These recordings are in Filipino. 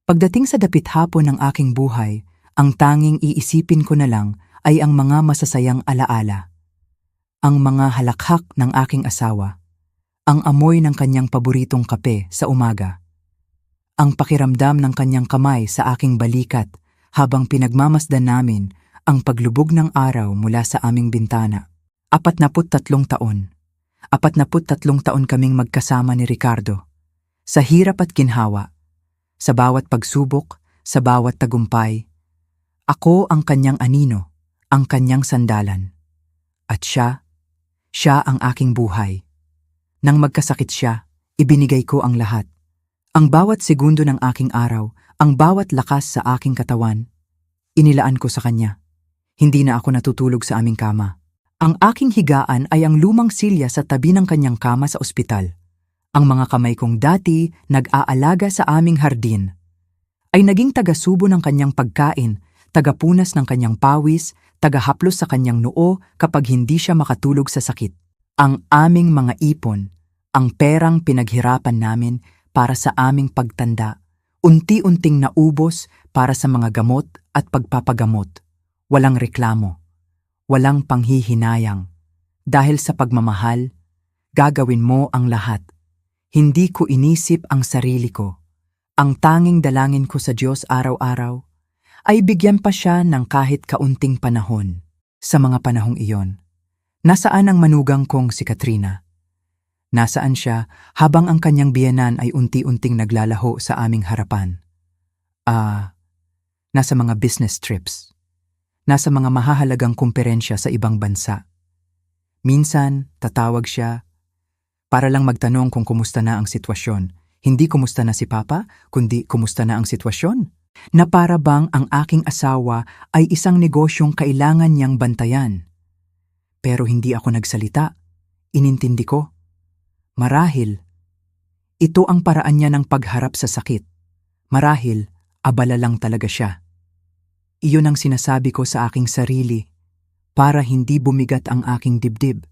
Pagdating sa dapit hapon ng aking buhay, ang tanging iisipin ko na lang ay ang mga masasayang alaala. Ang mga halakhak ng aking asawa, ang amoy ng kanyang paboritong kape sa umaga, ang pakiramdam ng kanyang kamay sa aking balikat habang pinagmamasdan namin ang paglubog ng araw mula sa aming bintana. 43 taon. 43 taon kaming magkasama ni Ricardo. Sa hirap at ginhawa, sa bawat pagsubok, sa bawat tagumpay, ako ang kanyang anino, ang kanyang sandalan. At siya ang aking buhay. Nang magkasakit siya, ibinigay ko ang lahat. Ang bawat segundo ng aking araw, ang bawat lakas sa aking katawan, inilaan ko sa kanya. Hindi na ako natutulog sa aming kama. Ang aking higaan ay ang lumang silya sa tabi ng kanyang kama sa ospital. Ang mga kamay kong dati nag-aalaga sa aming hardin ay naging taga-subo ng kanyang pagkain, tagapunas ng kanyang pawis, tagahaplos sa kanyang noo kapag hindi siya makatulog sa sakit. Ang aming mga ipon, ang perang pinaghirapan namin para sa aming pagtanda, unti-unting naubos para sa mga gamot at pagpapagamot. Walang reklamo, walang panghihinayang. Dahil sa pagmamahal, gagawin mo ang lahat. Hindi ko inisip ang sarili ko. Ang tanging dalangin ko sa Diyos araw-araw ay bigyan pa siya ng kahit kaunting panahon. Sa mga panahong iyon, nasaan ang manugang kong si Katrina? Nasaan siya habang ang kanyang biyenan ay unti-unting naglalaho sa aming harapan? Nasa mga business trips. Nasa mga mahahalagang kumperensya sa ibang bansa. Minsan, tatawag siya para lang magtanong kung kumusta na ang sitwasyon. Hindi kumusta na si Papa, kundi kumusta na ang sitwasyon. Na para bang ang aking asawa ay isang negosyong kailangan niyang bantayan. Pero hindi ako nagsalita. Inintindi ko. Marahil, ito ang paraan niya ng pagharap sa sakit. Marahil, abala lang talaga siya. Iyon ang sinasabi ko sa aking sarili para hindi bumigat ang aking dibdib.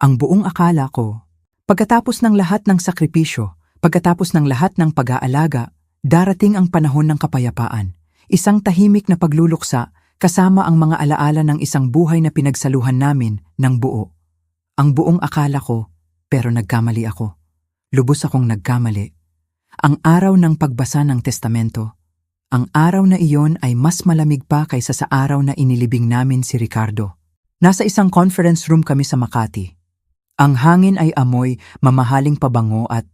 Ang buong akala ko, pagkatapos ng lahat ng sakripisyo, pagkatapos ng lahat ng pag-aalaga, darating ang panahon ng kapayapaan. Isang tahimik na pagluluksa kasama ang mga alaala ng isang buhay na pinagsaluhan namin ng buo. Ang buong akala ko, pero nagkamali ako. Lubos akong nagkamali. Ang araw ng pagbasa ng testamento, ang araw na iyon ay mas malamig pa kaysa sa araw na inilibing namin si Ricardo. Nasa isang conference room kami sa Makati. Ang hangin ay amoy mamahaling pabango at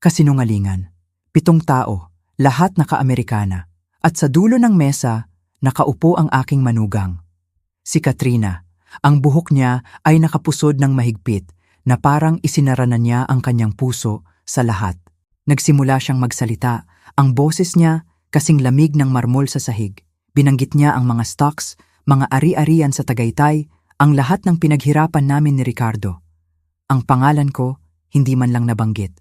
kasinungalingan. 7 tao, lahat naka-Amerikana. At sa dulo ng mesa, nakaupo ang aking manugang. Si Katrina. Ang buhok niya ay nakapusod ng mahigpit na parang isinara na niya ang kanyang puso sa lahat. Nagsimula siyang magsalita. Ang boses niya kasing lamig ng marmol sa sahig. Binanggit niya ang mga stocks, mga ari-arian sa Tagaytay, ang lahat ng pinaghirapan namin ni Ricardo. Ang pangalan ko, hindi man lang nabanggit.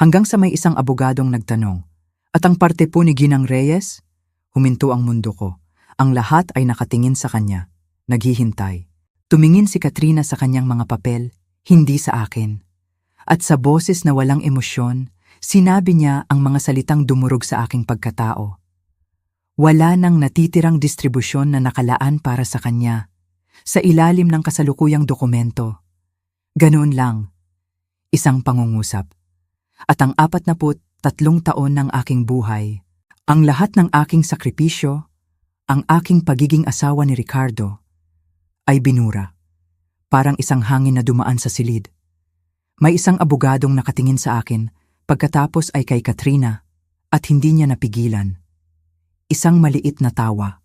Hanggang sa may isang abogadong nagtanong, at ang parte po ni Ginang Reyes? Huminto ang mundo ko. Ang lahat ay nakatingin sa kanya, naghihintay. Tumingin si Katrina sa kanyang mga papel, hindi sa akin. At sa boses na walang emosyon, sinabi niya ang mga salitang dumurog sa aking pagkatao. Wala nang natitirang distribusyon na nakalaan para sa kanya, sa ilalim ng kasalukuyang dokumento. Ganoon lang, isang pangungusap. At ang 43 taon ng aking buhay, ang lahat ng aking sakripisyo, ang aking pagiging asawa ni Ricardo, ay binura. Parang isang hangin na dumaan sa silid. May isang abogadong nakatingin sa akin, pagkatapos ay kay Katrina, at hindi niya napigilan. Isang maliit na tawa.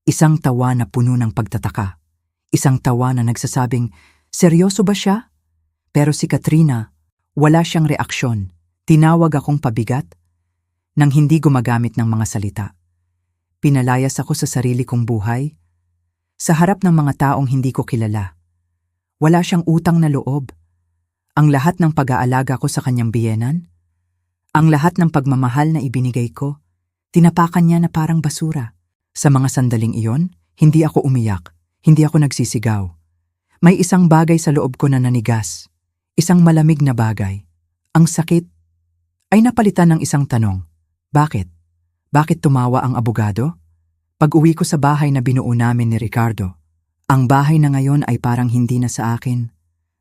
Isang tawa na puno ng pagtataka. Isang tawa na nagsasabing, seryoso ba siya? Pero si Katrina, wala siyang reaksyon. Tinawag akong pabigat nang hindi gumagamit ng mga salita. Pinalayas ako sa sarili kong buhay, sa harap ng mga taong hindi ko kilala. Wala siyang utang na loob. Ang lahat ng pag-aalaga ko sa kanyang biyenan, ang lahat ng pagmamahal na ibinigay ko, tinapakan niya na parang basura. Sa mga sandaling iyon, hindi ako umiyak, hindi ako nagsisigaw. May isang bagay sa loob ko na nanigas. Isang malamig na bagay. Ang sakit ay napalitan ng isang tanong. Bakit? Bakit tumawa ang abogado? Pag-uwi ko sa bahay na binuo namin ni Ricardo, ang bahay na ngayon ay parang hindi na sa akin.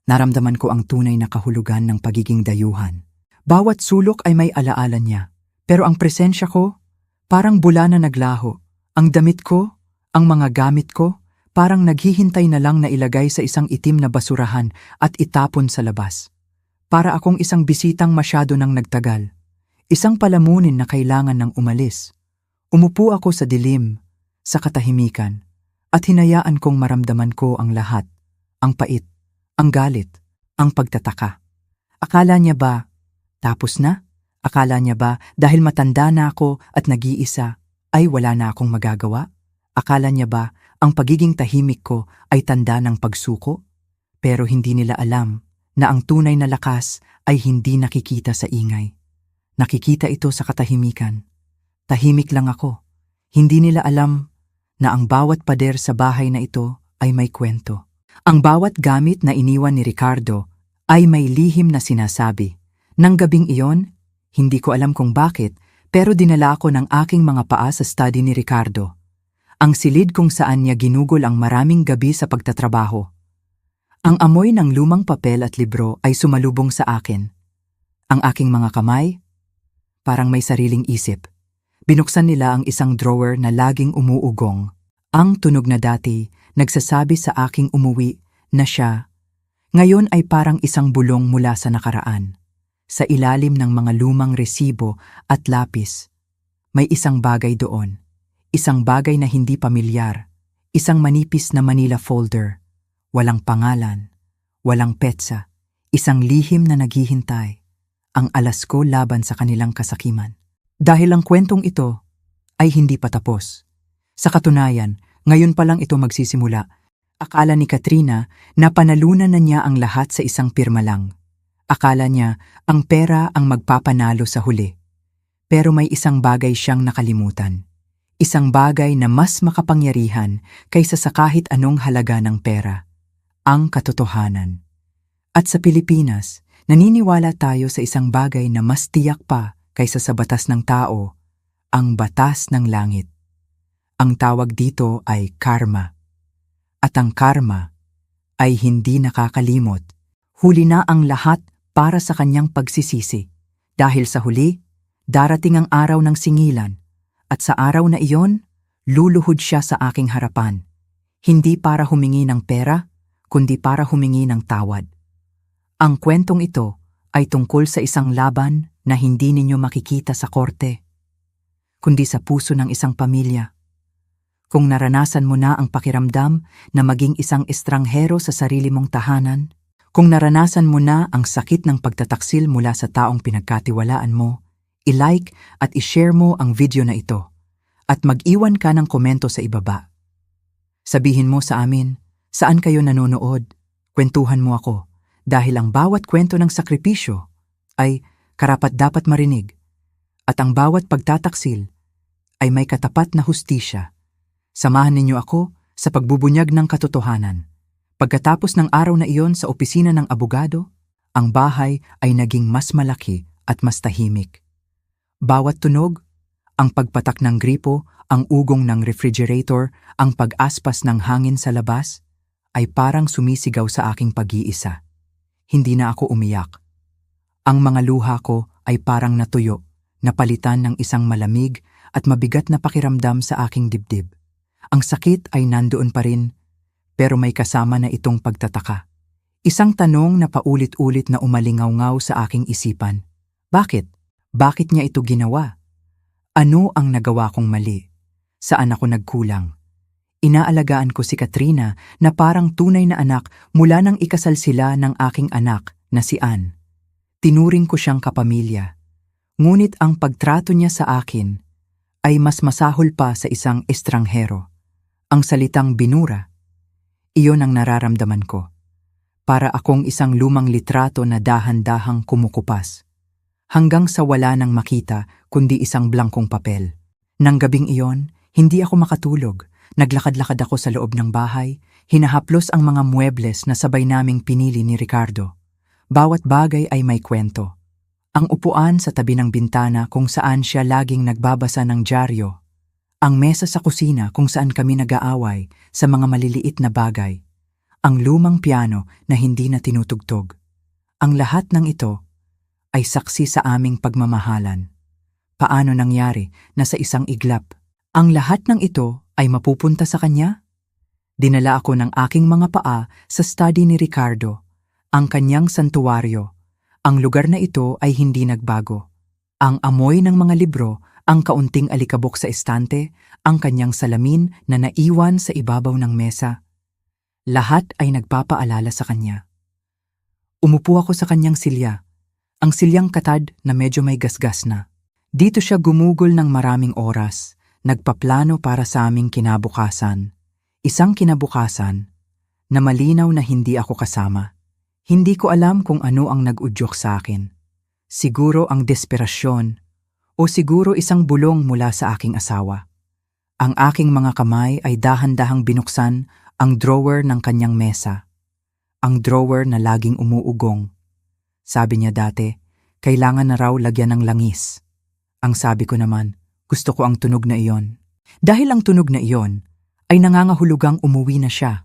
Naramdaman ko ang tunay na kahulugan ng pagiging dayuhan. Bawat sulok ay may alaala niya, pero ang presensya ko, parang bula na naglaho. Ang damit ko, ang mga gamit ko, parang naghihintay na lang na ilagay sa isang itim na basurahan at itapon sa labas. Para akong isang bisitang masyado nang nagtagal. Isang palamunin na kailangan ng umalis. Umupo ako sa dilim, sa katahimikan, at hinayaan kong maramdaman ko ang lahat. Ang pait, ang galit, ang pagtataka. Akala niya ba, tapos na? Akala niya ba, dahil matanda na ako at nag-iisa, ay wala na akong magagawa? Akala niya ba, ang pagiging tahimik ko ay tanda ng pagsuko? Pero hindi nila alam na ang tunay na lakas ay hindi nakikita sa ingay. Nakikita ito sa katahimikan. Tahimik lang ako. Hindi nila alam na ang bawat pader sa bahay na ito ay may kwento. Ang bawat gamit na iniwan ni Ricardo ay may lihim na sinasabi. Nang gabing iyon, hindi ko alam kung bakit, pero dinala ako ng aking mga paa sa study ni Ricardo. Ang silid kung saan niya ginugol ang maraming gabi sa pagtatrabaho. Ang amoy ng lumang papel at libro ay sumalubong sa akin. Ang aking mga kamay, parang may sariling isip. Binuksan nila ang isang drawer na laging umuugong. Ang tunog na dati, nagsasabi sa aking umuwi na siya, ngayon ay parang isang bulong mula sa nakaraan. Sa ilalim ng mga lumang resibo at lapis, may isang bagay doon. Isang bagay na hindi pamilyar. Isang manipis na Manila folder. Walang pangalan. Walang petsa. Isang lihim na naghihintay. Ang alas ko laban sa kanilang kasakiman. Dahil ang kwentong ito ay hindi pa tapos. Sa katunayan, ngayon pa lang ito magsisimula. Akala ni Katrina na panalunan na niya ang lahat sa isang pirma lang. Akala niya ang pera ang magpapanalo sa huli. Pero may isang bagay siyang nakalimutan. Isang bagay na mas makapangyarihan kaysa sa kahit anong halaga ng pera. Ang katotohanan. At sa Pilipinas, naniniwala tayo sa isang bagay na mas tiyak pa kaysa sa batas ng tao, ang batas ng langit. Ang tawag dito ay karma. At ang karma ay hindi nakakalimot. Huli na ang lahat para sa kanyang pagsisisi. Dahil sa huli, darating ang araw ng singilan. At sa araw na iyon, luluhod siya sa aking harapan. Hindi para humingi ng pera, kundi para humingi ng tawad. Ang kwentong ito ay tungkol sa isang laban na hindi ninyo makikita sa korte, kundi sa puso ng isang pamilya. Kung naranasan mo na ang pakiramdam na maging isang estranghero sa sarili mong tahanan, kung naranasan mo na ang sakit ng pagtataksil mula sa taong pinagkatiwalaan mo, i-like at i-share mo ang video na ito at mag-iwan ka ng komento sa ibaba. Sabihin mo sa amin, saan kayo nanonood? Kwentuhan mo ako dahil ang bawat kwento ng sakripisyo ay karapat-dapat marinig at ang bawat pagtataksil ay may katapat na hustisya. Samahan ninyo ako sa pagbubunyag ng katotohanan. Pagkatapos ng araw na iyon sa opisina ng abogado, ang bahay ay naging mas malaki at mas tahimik. Bawat tunog, ang pagpatak ng gripo, ang ugong ng refrigerator, ang pag-aspas ng hangin sa labas, ay parang sumisigaw sa aking pag-iisa. Hindi na ako umiyak. Ang mga luha ko ay parang natuyo, napalitan ng isang malamig at mabigat na pakiramdam sa aking dibdib. Ang sakit ay nandoon pa rin, pero may kasama na itong pagtataka. Isang tanong na paulit-ulit na umalingaw-ngaw sa aking isipan. Bakit? Bakit niya ito ginawa? Ano ang nagawa kong mali? Saan ako nagkulang? Inaalagaan ko si Katrina na parang tunay na anak mula nang ikasal sila ng aking anak na si Ann. Tinuring ko siyang kapamilya. Ngunit ang pagtrato niya sa akin ay mas masahol pa sa isang estranghero. Ang salitang binura, iyon ang nararamdaman ko. Para akong isang lumang litrato na dahan-dahang kumukupas. Hanggang sa wala nang makita kundi isang blangkong papel. Nang gabing iyon, hindi ako makatulog. Naglakad-lakad ako sa loob ng bahay, hinahaplos ang mga muebles na sabay naming pinili ni Ricardo. Bawat bagay ay may kwento. Ang upuan sa tabi ng bintana kung saan siya laging nagbabasa ng dyaryo. Ang mesa sa kusina kung saan kami nag-aaway sa mga maliliit na bagay. Ang lumang piano na hindi na tinutugtog. Ang lahat ng ito ay saksi sa aming pagmamahalan. Paano nangyari na sa isang iglap? Ang lahat ng ito ay mapupunta sa kanya? Dinala ako ng aking mga paa sa study ni Ricardo, ang kanyang santuwaryo. Ang lugar na ito ay hindi nagbago. Ang amoy ng mga libro, ang kaunting alikabok sa estante, ang kanyang salamin na naiwan sa ibabaw ng mesa. Lahat ay nagpapaalala sa kanya. Umupo ako sa kanyang silya, ang silyang katad na medyo may gasgas na. Dito siya gumugol ng maraming oras, nagpaplano para sa aming kinabukasan. Isang kinabukasan na malinaw na hindi ako kasama. Hindi ko alam kung ano ang nag-udyok sa akin. Siguro ang desperasyon o siguro isang bulong mula sa aking asawa. Ang aking mga kamay ay dahan-dahang binuksan ang drawer ng kanyang mesa. Ang drawer na laging umuugong. Sabi niya dati, kailangan na raw lagyan ng langis. Ang sabi ko naman, gusto ko ang tunog na iyon. Dahil ang tunog na iyon ay nangangahulugang umuwi na siya.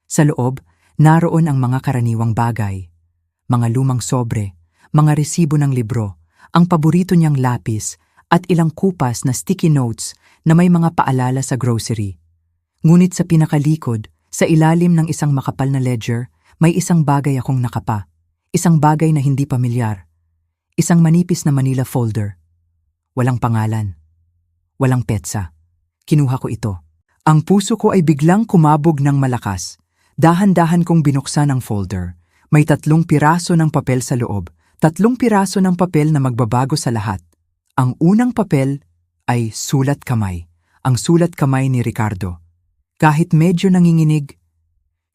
Sa loob, naroon ang mga karaniwang bagay. Mga lumang sobre, mga resibo ng libro, ang paborito niyang lapis at ilang kupas na sticky notes na may mga paalala sa grocery. Ngunit sa pinakalikod, sa ilalim ng isang makapal na ledger, may isang bagay akong nakapa. Isang bagay na hindi pamilyar. Isang manipis na Manila folder. Walang pangalan. Walang petsa. Kinuha ko ito. Ang puso ko ay biglang kumabog ng malakas. Dahan-dahan kong binuksan ang folder. May 3 piraso ng papel sa loob. 3 piraso ng papel na magbabago sa lahat. Ang unang papel ay sulat kamay. Ang sulat kamay ni Ricardo. Kahit medyo nanginginig,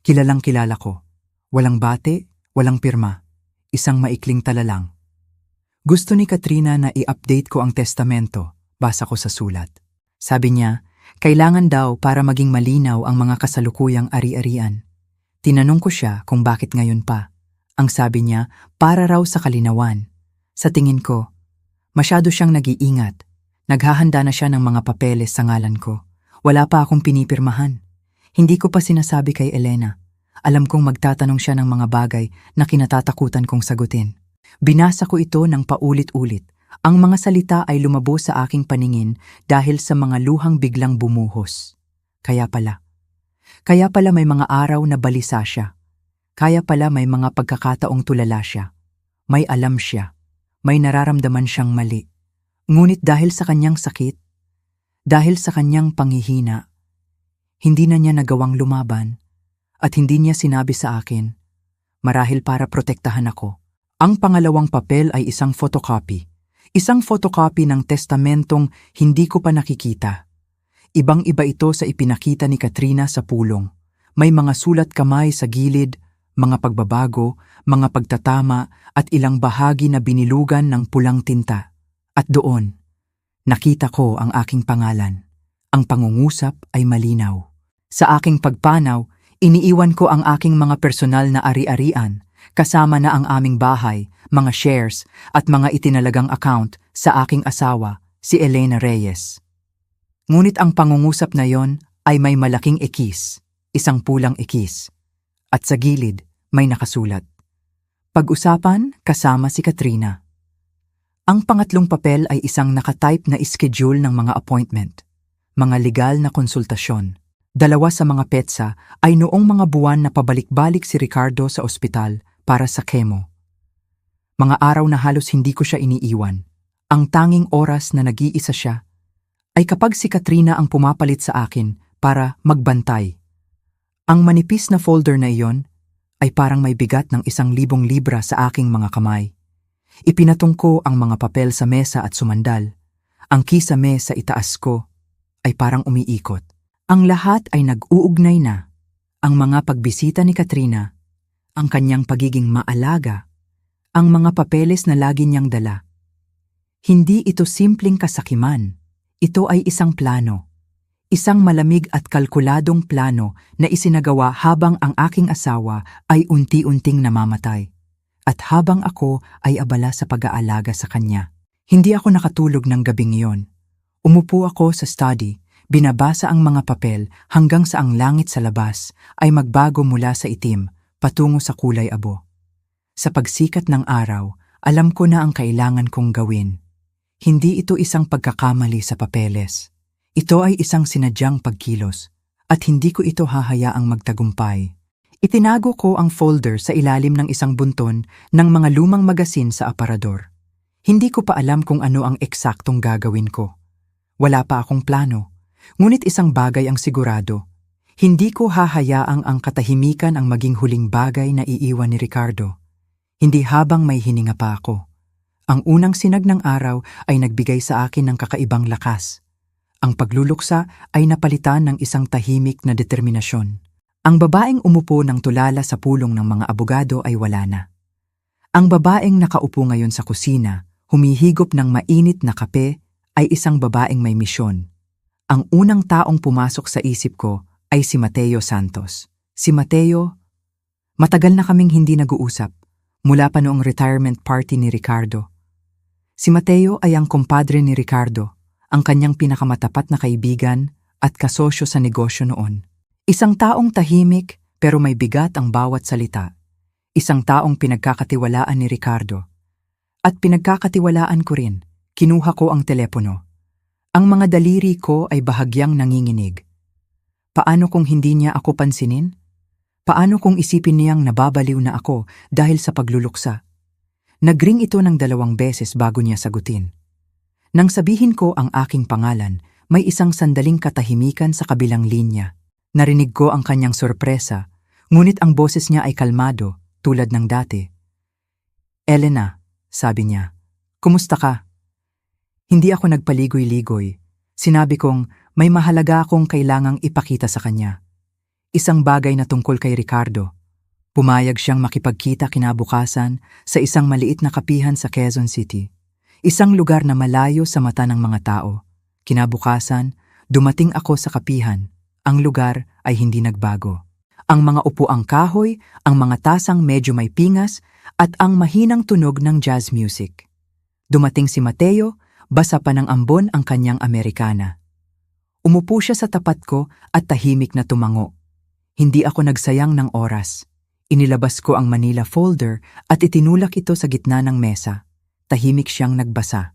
kilalang kilala ko. Walang bate, walang pirma. Isang maikling talalang. Gusto ni Katrina na i-update ko ang testamento, basa ko sa sulat. Sabi niya, kailangan daw para maging malinaw ang mga kasalukuyang ari-arian. Tinanong ko siya kung bakit ngayon pa. Ang sabi niya, para raw sa kalinawan. Sa tingin ko, masyado siyang nag-iingat. Naghahanda na siya ng mga papeles sa ngalan ko. Wala pa akong pinipirmahan. Hindi ko pa sinasabi kay Elena. Alam kong magtatanong siya ng mga bagay na kinatatakutan kong sagutin. Binasa ko ito ng paulit-ulit. Ang mga salita ay lumabo sa aking paningin dahil sa mga luhang biglang bumuhos. Kaya pala may mga araw na balisa siya. Kaya pala may mga pagkakataong tulala siya. May alam siya. May nararamdaman siyang mali. Ngunit dahil sa kanyang sakit, dahil sa kanyang panghihina, hindi na niya nagawang lumaban at hindi niya sinabi sa akin, marahil para protektahan ako. Ang pangalawang papel ay isang photocopy. Isang photocopy ng testamentong hindi ko pa nakikita. Ibang-iba ito sa ipinakita ni Katrina sa pulong. May mga sulat kamay sa gilid, mga pagbabago, mga pagtatama at ilang bahagi na binilugan ng pulang tinta. At doon, nakita ko ang aking pangalan. Ang pangungusap ay malinaw. Sa aking pagpanaw, iniiwan ko ang aking mga personal na ari-arian, kasama na ang aming bahay, mga shares at mga itinalagang account sa aking asawa, si Elena Reyes. Ngunit ang pangungusap na yon ay may malaking ekis, isang pulang ekis. At sa gilid, may nakasulat. Pag-usapan kasama si Katrina. Ang pangatlong papel ay isang nakatype na schedule ng mga appointment, mga legal na konsultasyon. 2 sa mga petsa ay noong mga buwan na pabalik-balik si Ricardo sa ospital para sa chemo. Mga araw na halos hindi ko siya iniiwan. Ang tanging oras na nag-iisa siya ay kapag si Katrina ang pumapalit sa akin para magbantay. Ang manipis na folder na iyon ay parang may bigat ng 1,000 libra sa aking mga kamay. Ipinatong ko ang mga papel sa mesa at sumandal. Ang key sa mesa itaas ko ay parang umiikot. Ang lahat ay nag-uugnay na. Ang mga pagbisita ni Katrina, ang kanyang pagiging maalaga, ang mga papeles na lagi niyang dala. Hindi ito simpleng kasakiman. Ito ay isang plano. Isang malamig at kalkuladong plano na isinagawa habang ang aking asawa ay unti-unting namamatay. At habang ako ay abala sa pag-aalaga sa kanya, hindi ako nakatulog ng gabing iyon. Umupo ako sa study, binabasa ang mga papel hanggang sa ang langit sa labas ay magbago mula sa itim patungo sa kulay abo. Sa pagsikat ng araw, alam ko na ang kailangan kong gawin. Hindi ito isang pagkakamali sa papeles. Ito ay isang sinadyang pagkilos at hindi ko ito hahayaang magtagumpay. Itinago ko ang folder sa ilalim ng isang bunton ng mga lumang magasin sa aparador. Hindi ko pa alam kung ano ang eksaktong gagawin ko. Wala pa akong plano, ngunit isang bagay ang sigurado. Hindi ko hahayaang ang katahimikan ang maging huling bagay na iiwan ni Ricardo. Hindi habang may hininga pa ako. Ang unang sinag ng araw ay nagbigay sa akin ng kakaibang lakas. Ang pagluluksa ay napalitan ng isang tahimik na determinasyon. Ang babaeng umupo ng tulala sa pulong ng mga abogado ay wala na. Ang babaeng nakaupo ngayon sa kusina, humihigop ng mainit na kape, ay isang babaeng may misyon. Ang unang taong pumasok sa isip ko ay si Mateo Santos. Si Mateo, matagal na kaming hindi nag-uusap, mula pa noong retirement party ni Ricardo. Si Mateo ay ang kumpadre ni Ricardo, ang kanyang pinakamatapat na kaibigan at kasosyo sa negosyo noon. Isang taong tahimik pero may bigat ang bawat salita. Isang taong pinagkakatiwalaan ni Ricardo. At pinagkakatiwalaan ko rin, kinuha ko ang telepono. Ang mga daliri ko ay bahagyang nanginginig. Paano kung hindi niya ako pansinin? Paano kung isipin niyang nababaliw na ako dahil sa pagluluksa? Nagring ito ng 2 beses bago niya sagutin. Nang sabihin ko ang aking pangalan, may isang sandaling katahimikan sa kabilang linya. Narinig ko ang kanyang sorpresa, ngunit ang boses niya ay kalmado, tulad ng dati. "Elena," sabi niya, "kumusta ka?" Hindi ako nagpaligoy-ligoy. Sinabi kong may mahalaga akong kailangang ipakita sa kanya. Isang bagay na tungkol kay Ricardo. Pumayag siyang makipagkita kinabukasan sa isang maliit na kapihan sa Quezon City. Isang lugar na malayo sa mata ng mga tao. Kinabukasan, dumating ako sa kapihan. Ang lugar ay hindi nagbago. Ang mga upuang kahoy, ang mga tasang medyo may pingas, at ang mahinang tunog ng jazz music. Dumating si Mateo, basa pa ng ambon ang kanyang Amerikana. Umupo siya sa tapat ko at tahimik na tumango. Hindi ako nagsayang ng oras. Inilabas ko ang Manila folder at itinulak ito sa gitna ng mesa. Tahimik siyang nagbasa.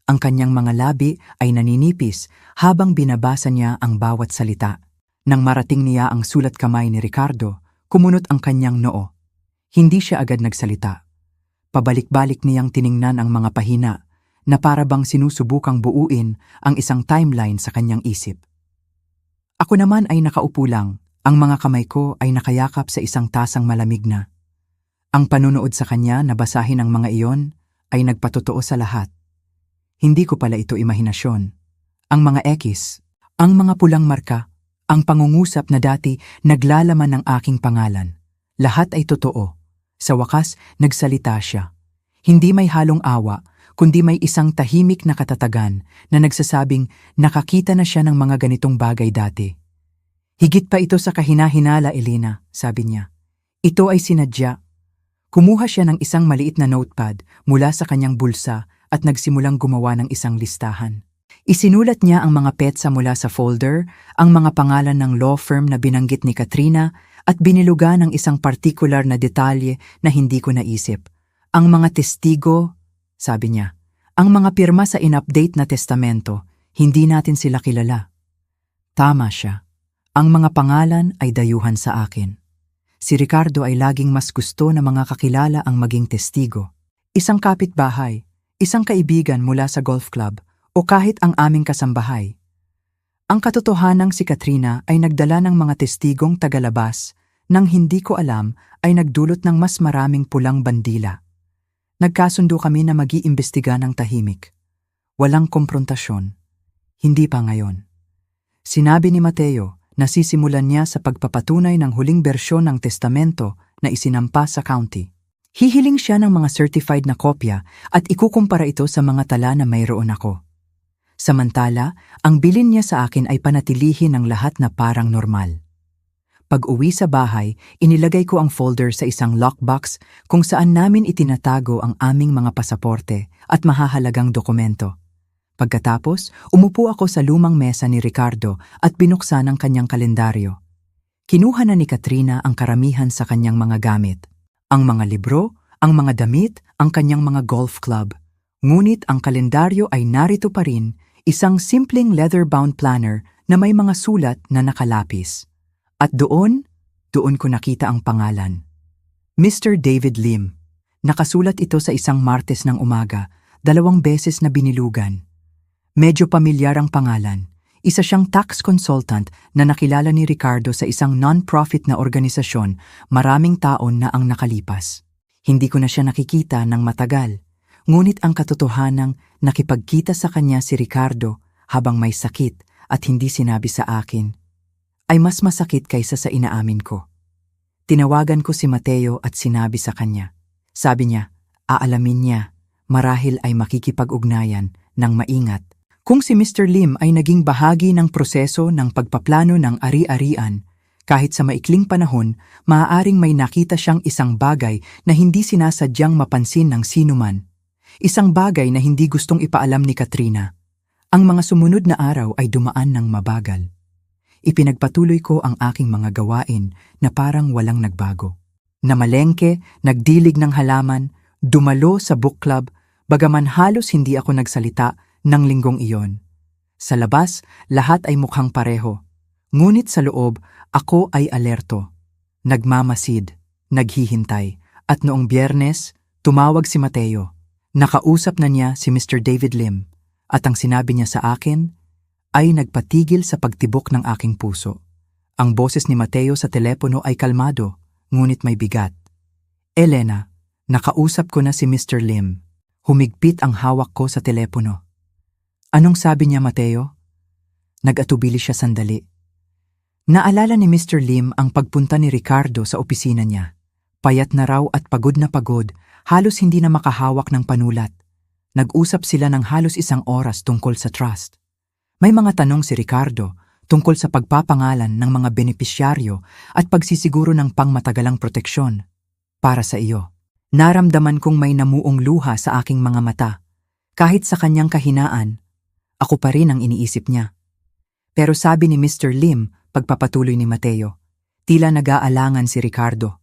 Ang kanyang mga labi ay naninipis habang binabasa niya ang bawat salita. Nang marating niya ang sulat kamay ni Ricardo, kumunot ang kanyang noo. Hindi siya agad nagsalita. Pabalik-balik niyang tiningnan ang mga pahina na para bang sinusubukang buuin ang isang timeline sa kanyang isip. Ako naman ay nakaupo lang. Ang mga kamay ko ay nakayakap sa isang tasang malamig na. Ang panunood sa kanya na basahin ang mga iyon ay nagpatotoo sa lahat. Hindi ko pala ito imahinasyon. Ang mga X, ang mga pulang marka, ang pangungusap na dati naglalaman ng aking pangalan. Lahat ay totoo. Sa wakas, nagsalita siya. Hindi may halong awa, kundi may isang tahimik na katatagan na nagsasabing nakakita na siya ng mga ganitong bagay dati. "Higit pa ito sa kahina-hinala, Elena," sabi niya. "Ito ay sinadya." Kumuha siya ng isang maliit na notepad mula sa kanyang bulsa at nagsimulang gumawa ng isang listahan. Isinulat niya ang mga petsa mula sa folder, ang mga pangalan ng law firm na binanggit ni Katrina at biniluga ng isang partikular na detalye na hindi ko naisip. Ang mga testigo, sabi niya, ang mga pirma sa in-update na testamento, hindi natin sila kilala. Tama siya. Ang mga pangalan ay dayuhan sa akin. Si Ricardo ay laging mas gusto na mga kakilala ang maging testigo. Isang kapitbahay, isang kaibigan mula sa golf club, o kahit ang aming kasambahay. Ang katotohanang si Katrina ay nagdala ng mga testigong tagalabas nang hindi ko alam ay nagdulot ng mas maraming pulang bandila. Nagkasundo kami na mag-iimbestiga ng tahimik. Walang komprontasyon. Hindi pa ngayon. Sinabi ni Mateo na sisimulan niya sa pagpapatunay ng huling bersyon ng testamento na isinampa sa county. Hihiling siya ng mga certified na kopya at ikukumpara ito sa mga tala na mayroon ako. Samantala, ang bilin niya sa akin ay panatilihin ng lahat na parang normal. Pag-uwi sa bahay, inilagay ko ang folder sa isang lockbox kung saan namin itinatago ang aming mga pasaporte at mahahalagang dokumento. Pagkatapos, umupo ako sa lumang mesa ni Ricardo at binuksan ang kanyang kalendaryo. Kinuha na ni Katrina ang karamihan sa kanyang mga gamit. Ang mga libro, ang mga damit, ang kanyang mga golf club. Ngunit ang kalendaryo ay narito pa rin, isang simpleng leather-bound planner na may mga sulat na nakalapis. At doon ko nakita ang pangalan. Mr. David Lim. Nakasulat ito sa isang Martes ng umaga, 2 beses na binilugan. Medyo pamilyar ang pangalan. Isa siyang tax consultant na nakilala ni Ricardo sa isang non-profit na organisasyon, maraming taon na ang nakalipas. Hindi ko na siya nakikita ng matagal. Ngunit ang katotohanang nakipagkita sa kanya si Ricardo habang may sakit at hindi sinabi sa akin, ay mas masakit kaysa sa inaamin ko. Tinawagan ko si Mateo at sinabi sa kanya. Sabi niya, aalamin niya, marahil ay makikipag-ugnayan ng maingat. Kung si Mr. Lim ay naging bahagi ng proseso ng pagpaplano ng ari-arian, kahit sa maikling panahon, maaaring may nakita siyang isang bagay na hindi sinasadyang mapansin ng sinuman. Isang bagay na hindi gustong ipaalam ni Katrina. Ang mga sumunod na araw ay dumaan ng mabagal. Ipinagpatuloy ko ang aking mga gawain na parang walang nagbago. Namalengke, nagdilig ng halaman, dumalo sa book club, bagaman halos hindi ako nagsalita ng linggong iyon. Sa labas, lahat ay mukhang pareho. Ngunit sa loob, ako ay alerto. Nagmamasid, naghihintay. At noong Biyernes, tumawag si Mateo. Nakausap na niya si Mr. David Lim. At ang sinabi niya sa akin ay nagpatigil sa pagtibok ng aking puso. Ang boses ni Mateo sa telepono ay kalmado, ngunit may bigat. Elena, nakausap ko na si Mr. Lim. Humigpit ang hawak ko sa telepono. Anong sabi niya, Mateo? Nag-atubili siya sandali. Naalala ni Mr. Lim ang pagpunta ni Ricardo sa opisina niya. Payat na raw at pagod na pagod, halos hindi na makahawak ng panulat. Nag-usap sila ng halos 1 oras tungkol sa trust. May mga tanong si Ricardo tungkol sa pagpapangalan ng mga benepisyaryo at pagsisiguro ng pangmatagalang proteksyon. Para sa iyo, naramdaman kong may namuong luha sa aking mga mata. Kahit sa kanyang kahinaan, ako pa rin ang iniisip niya. Pero sabi ni Mr. Lim, pagpapatuloy ni Mateo, tila nag-aalangan si Ricardo.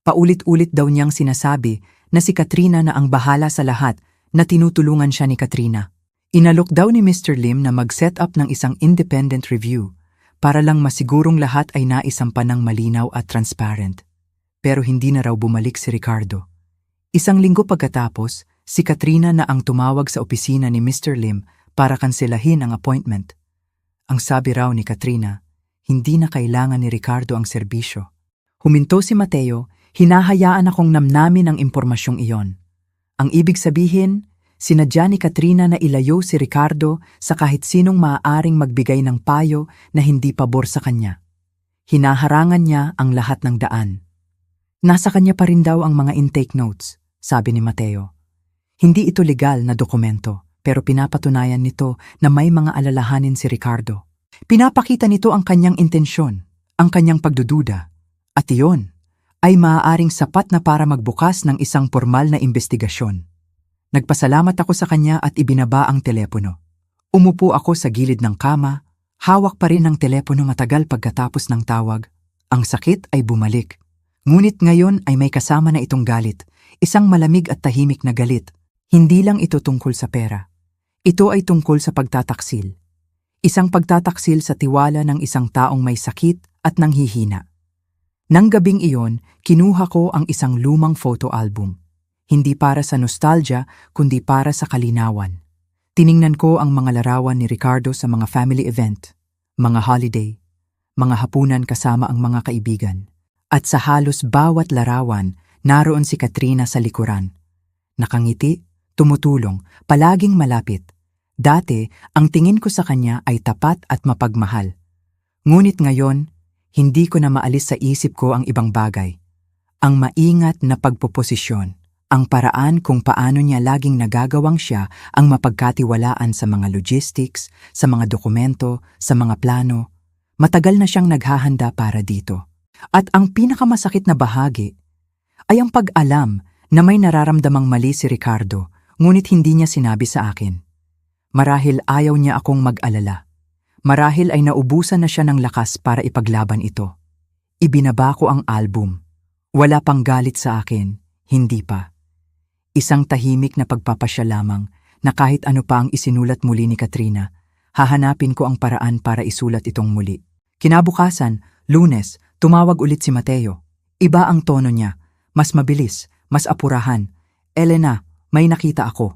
Paulit-ulit daw niyang sinasabi na si Katrina na ang bahala sa lahat, na tinutulungan siya ni Katrina. Inalok daw ni Mr. Lim na mag-set up ng isang independent review para lang masigurong lahat ay naisampan ng malinaw at transparent. Pero hindi na raw bumalik si Ricardo. 1 linggo pagkatapos, si Katrina na ang tumawag sa opisina ni Mr. Lim para kanselahin ang appointment. Ang sabi raw ni Katrina, hindi na kailangan ni Ricardo ang serbisyo. Huminto si Mateo, hinahayaan akong namnamin ang impormasyong iyon. Ang ibig sabihin, sinadya ni Katrina na ilayo si Ricardo sa kahit sinong maaaring magbigay ng payo na hindi pabor sa kanya. Hinaharangan niya ang lahat ng daan. Nasa kanya pa rin daw ang mga intake notes, sabi ni Mateo. Hindi ito legal na dokumento, pero pinapatunayan nito na may mga alalahanin si Ricardo. Pinapakita nito ang kanyang intensyon, ang kanyang pagdududa, at iyon ay maaaring sapat na para magbukas ng isang formal na investigasyon. Nagpasalamat ako sa kanya at ibinaba ang telepono. Umupo ako sa gilid ng kama, hawak pa rin ang telepono matagal pagkatapos ng tawag. Ang sakit ay bumalik. Ngunit ngayon ay may kasama na itong galit, isang malamig at tahimik na galit. Hindi lang ito tungkol sa pera. Ito ay tungkol sa pagtataksil. Isang pagtataksil sa tiwala ng isang taong may sakit at nanghihina. Nang gabing iyon, kinuha ko ang isang lumang photo album. Hindi para sa nostalgia, kundi para sa kalinawan. Tiningnan ko ang mga larawan ni Ricardo sa mga family event, mga holiday, mga hapunan kasama ang mga kaibigan. At sa halos bawat larawan, naroon si Katrina sa likuran. Nakangiti, tumutulong, palaging malapit. Dati, ang tingin ko sa kanya ay tapat at mapagmahal. Ngunit ngayon, hindi ko na maalis sa isip ko ang ibang bagay. Ang maingat na pagpoposisyon, ang paraan kung paano niya laging nagagawang siya ang mapagkatiwalaan sa mga logistics, sa mga dokumento, sa mga plano. Matagal na siyang naghahanda para dito. At ang pinakamasakit na bahagi ay ang pag-alam na may nararamdamang mali si Ricardo, ngunit hindi niya sinabi sa akin. Marahil ayaw niya akong mag-alala. Marahil ay naubusan na siya ng lakas para ipaglaban ito. Ibinaba ko ang album. Wala pang galit sa akin, hindi pa. Isang tahimik na pagpapasya lamang na kahit ano pa ang isinulat muli ni Katrina, hahanapin ko ang paraan para isulat itong muli. Kinabukasan, Lunes, tumawag ulit si Mateo. Iba ang tono niya, mas mabilis, mas apurahan. Elena, may nakita ako.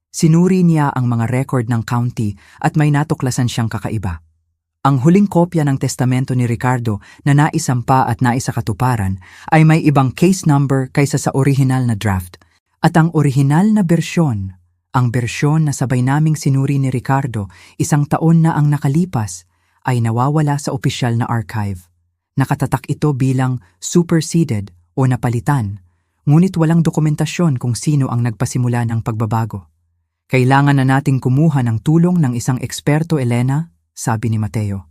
Sinuri niya ang mga record ng county at may natuklasan siyang kakaiba. Ang huling kopya ng testamento ni Ricardo na naisampa at naisakatuparan ay may ibang case number kaysa sa orihinal na draft. At ang orihinal na bersyon, ang bersyon na sabay naming sinuri ni Ricardo 1 taon na ang nakalipas, ay nawawala sa opisyal na archive. Nakatatak ito bilang superseded o napalitan, ngunit walang dokumentasyon kung sino ang nagpasimula ng pagbabago. Kailangan na nating kumuha ng tulong ng isang eksperto, Elena, sabi ni Mateo.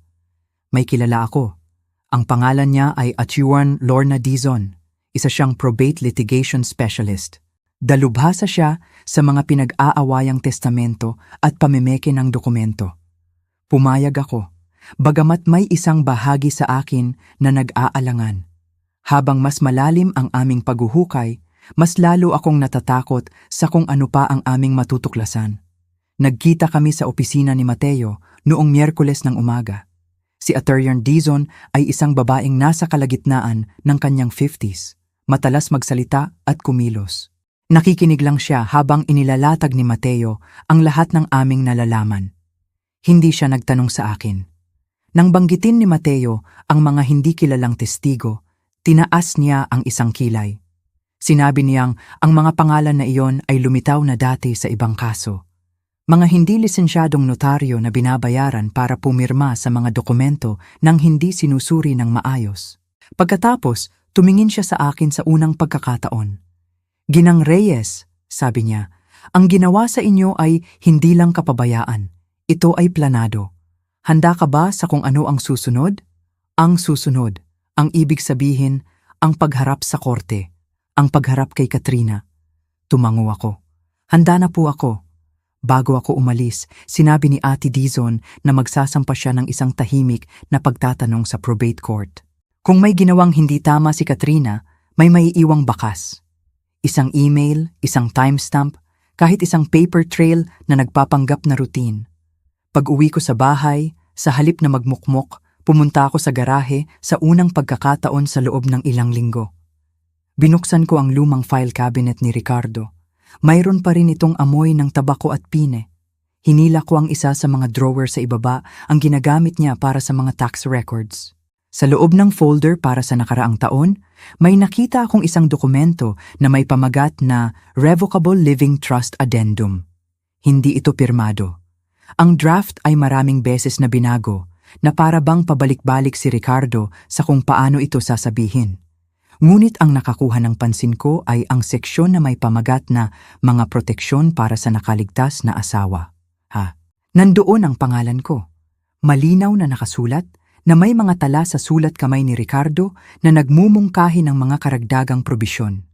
May kilala ako. Ang pangalan niya ay Atuan Lorna Dizon. Isa siyang probate litigation specialist. Dalubhasa siya sa mga pinag-aawayang testamento at pamemeke ng dokumento. Pumayag ako, bagamat may isang bahagi sa akin na nag-aalangan. Habang mas malalim ang aming paghuhukay, mas lalo akong natatakot sa kung ano pa ang aming matutuklasan. Nagkita kami sa opisina ni Mateo noong Miyerkules ng umaga. Si Attorney Dizon ay isang babaeng nasa kalagitnaan ng kanyang 50s, matalas magsalita at kumilos. Nakikinig lang siya habang inilalatag ni Mateo ang lahat ng aming nalalaman. Hindi siya nagtanong sa akin. Nang banggitin ni Mateo ang mga hindi kilalang testigo, tinaas niya ang isang kilay. Sinabi niyang ang mga pangalan na iyon ay lumitaw na dati sa ibang kaso. Mga hindi lisensyadong notaryo na binabayaran para pumirma sa mga dokumento nang hindi sinusuri ng maayos. Pagkatapos, tumingin siya sa akin sa unang pagkakataon. Ginang Reyes, sabi niya, ang ginawa sa inyo ay hindi lang kapabayaan. Ito ay planado. Handa ka ba sa kung ano ang susunod? Ang susunod, ang ibig sabihin, ang pagharap sa korte. Ang pagharap kay Katrina. Tumango ako. Handa na po ako. Bago ako umalis, sinabi ni Ate Dizon na magsasampa siya ng isang tahimik na pagtatanong sa probate court. Kung may ginawang hindi tama si Katrina, may maiiwang bakas. Isang email, isang timestamp, kahit isang paper trail na nagpapanggap na routine. Pag-uwi ko sa bahay, sa halip na magmukmok, pumunta ako sa garahe sa unang pagkakataon sa loob ng ilang linggo. Binuksan ko ang lumang file cabinet ni Ricardo. Mayroon pa rin itong amoy ng tabako at pine. Hinila ko ang isa sa mga drawer sa ibaba, ang ginagamit niya para sa mga tax records. Sa loob ng folder para sa nakaraang taon, may nakita akong isang dokumento na may pamagat na Revocable Living Trust Addendum. Hindi ito pirmado. Ang draft ay maraming beses na binago, na para bang pabalik-balik si Ricardo sa kung paano ito sasabihin. Ngunit ang nakakuha ng pansin ko ay ang seksyon na may pamagat na mga proteksyon para sa nakaligtas na asawa. Nandoon ang pangalan ko. Malinaw na nakasulat na may mga tala sa sulat kamay ni Ricardo na nagmumungkahi ng mga karagdagang probisyon.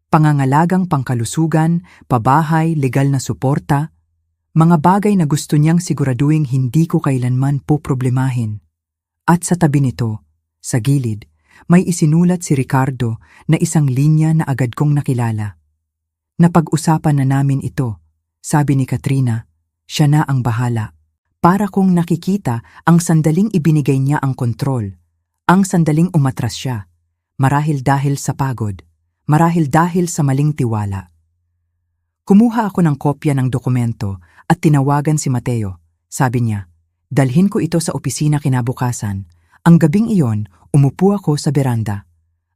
Pangangalagang pangkalusugan, pabahay, legal na suporta, mga bagay na gusto niyang siguraduhin hindi ko kailanman poproblemahin. At sa tabi nito, sa gilid, may isinulat si Ricardo na isang linya na agad kong nakilala. Napag-usapan na namin ito, sabi ni Katrina, siya na ang bahala. Para kong nakikita ang sandaling ibinigay niya ang kontrol, ang sandaling umatras siya, marahil dahil sa pagod, marahil dahil sa maling tiwala. Kumuha ako ng kopya ng dokumento at tinawagan si Mateo. Sabi niya, dalhin ko ito sa opisina kinabukasan. Ang gabing iyon, umupo ako sa beranda.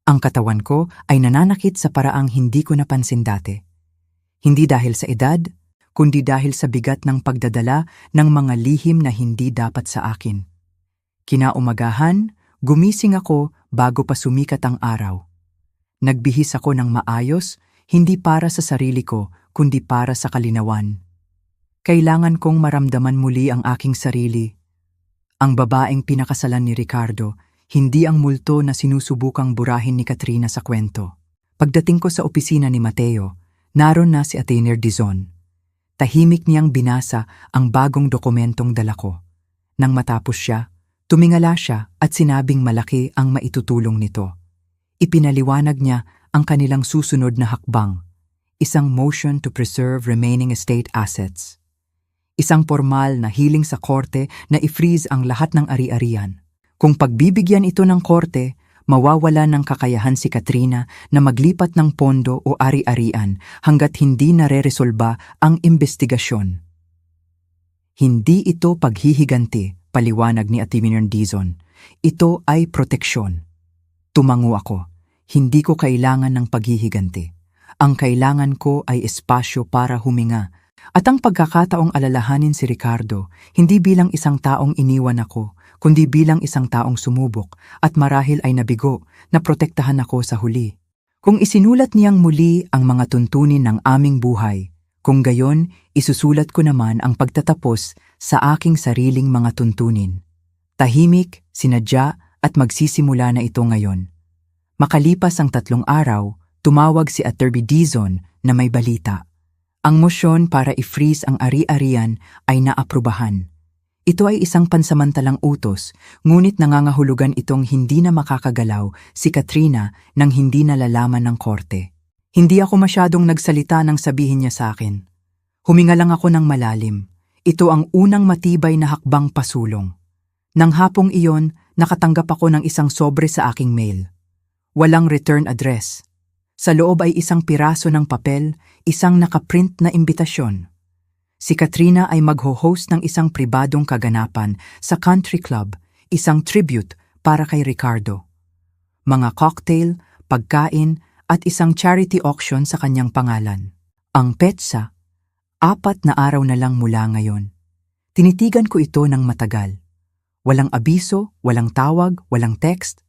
Ang katawan ko ay nananakit sa paraang hindi ko napansin dati. Hindi dahil sa edad, kundi dahil sa bigat ng pagdadala ng mga lihim na hindi dapat sa akin. Kinaumagahan, gumising ako bago pa sumikat ang araw. Nagbihis ako ng maayos, hindi para sa sarili ko, kundi para sa kalinawan. Kailangan kong maramdaman muli ang aking sarili. Ang babaeng pinakasalan ni Ricardo, hindi ang multo na sinusubukang burahin ni Katrina sa kwento. Pagdating ko sa opisina ni Mateo, naroon na si Atener Dizon. Tahimik niyang binasa ang bagong dokumentong dala ko. Nang matapos siya, tumingala siya at sinabing malaki ang maitutulong nito. Ipinaliwanag niya ang kanilang susunod na hakbang, isang motion to preserve remaining estate assets. Isang formal na hiling sa korte na i-freeze ang lahat ng ari-arian. Kung pagbibigyan ito ng korte, mawawala ng kakayahan si Katrina na maglipat ng pondo o ari-arian hanggat hindi nare-resolba ang investigasyon. Hindi ito paghihiganti, paliwanag ni Atener Dizon. Ito ay proteksyon. Tumango ako. Hindi ko kailangan ng paghihiganti. Ang kailangan ko ay espasyo para huminga. At ang pagkakataong alalahanin si Ricardo, hindi bilang isang taong iniwan ako, kundi bilang isang taong sumubok at marahil ay nabigo na protektahan ako sa huli. Kung isinulat niyang muli ang mga tuntunin ng aming buhay, kung gayon, isusulat ko naman ang pagtatapos sa aking sariling mga tuntunin. Tahimik, sinadya at magsisimula na ito ngayon. Makalipas ang 3 araw, tumawag si Atener Dizon na may balita. Ang mosyon para i-freeze ang ari-arian ay naaprubahan. Ito ay isang pansamantalang utos, ngunit nangangahulugan itong hindi na makakagalaw si Katrina nang hindi nalalaman ng korte. Hindi ako masyadong nagsalita nang sabihin niya sa akin. Huminga lang ako ng malalim. Ito ang unang matibay na hakbang pasulong. Nang hapong iyon, nakatanggap ako ng isang sobre sa aking mail. Walang return address. Sa loob ay isang piraso ng papel, isang nakaprint na imbitasyon. Si Katrina ay magho-host ng isang pribadong kaganapan sa country club, isang tribute para kay Ricardo. Mga cocktail, pagkain at isang charity auction sa kanyang pangalan. Ang petsa, 4 na araw na lang mula ngayon. Tinitigan ko ito ng matagal. Walang abiso, walang tawag, walang text.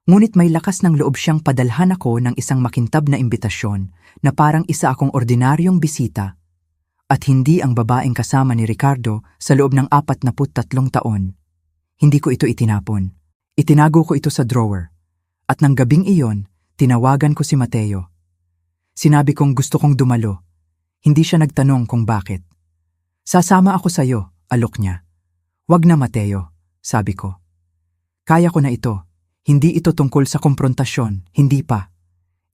Ngunit may lakas ng loob siyang padalhan ako ng isang makintab na imbitasyon na parang isa akong ordinaryong bisita. At hindi ang babaeng kasama ni Ricardo sa loob ng 43 taon. Hindi ko ito itinapon. Itinago ko ito sa drawer. At nang gabing iyon, tinawagan ko si Mateo. Sinabi kong gusto kong dumalo. Hindi siya nagtanong kung bakit. Sasama ako sa'yo, alok niya. Wag na Mateo, sabi ko. Kaya ko na ito. Hindi ito tungkol sa komprontasyon, hindi pa.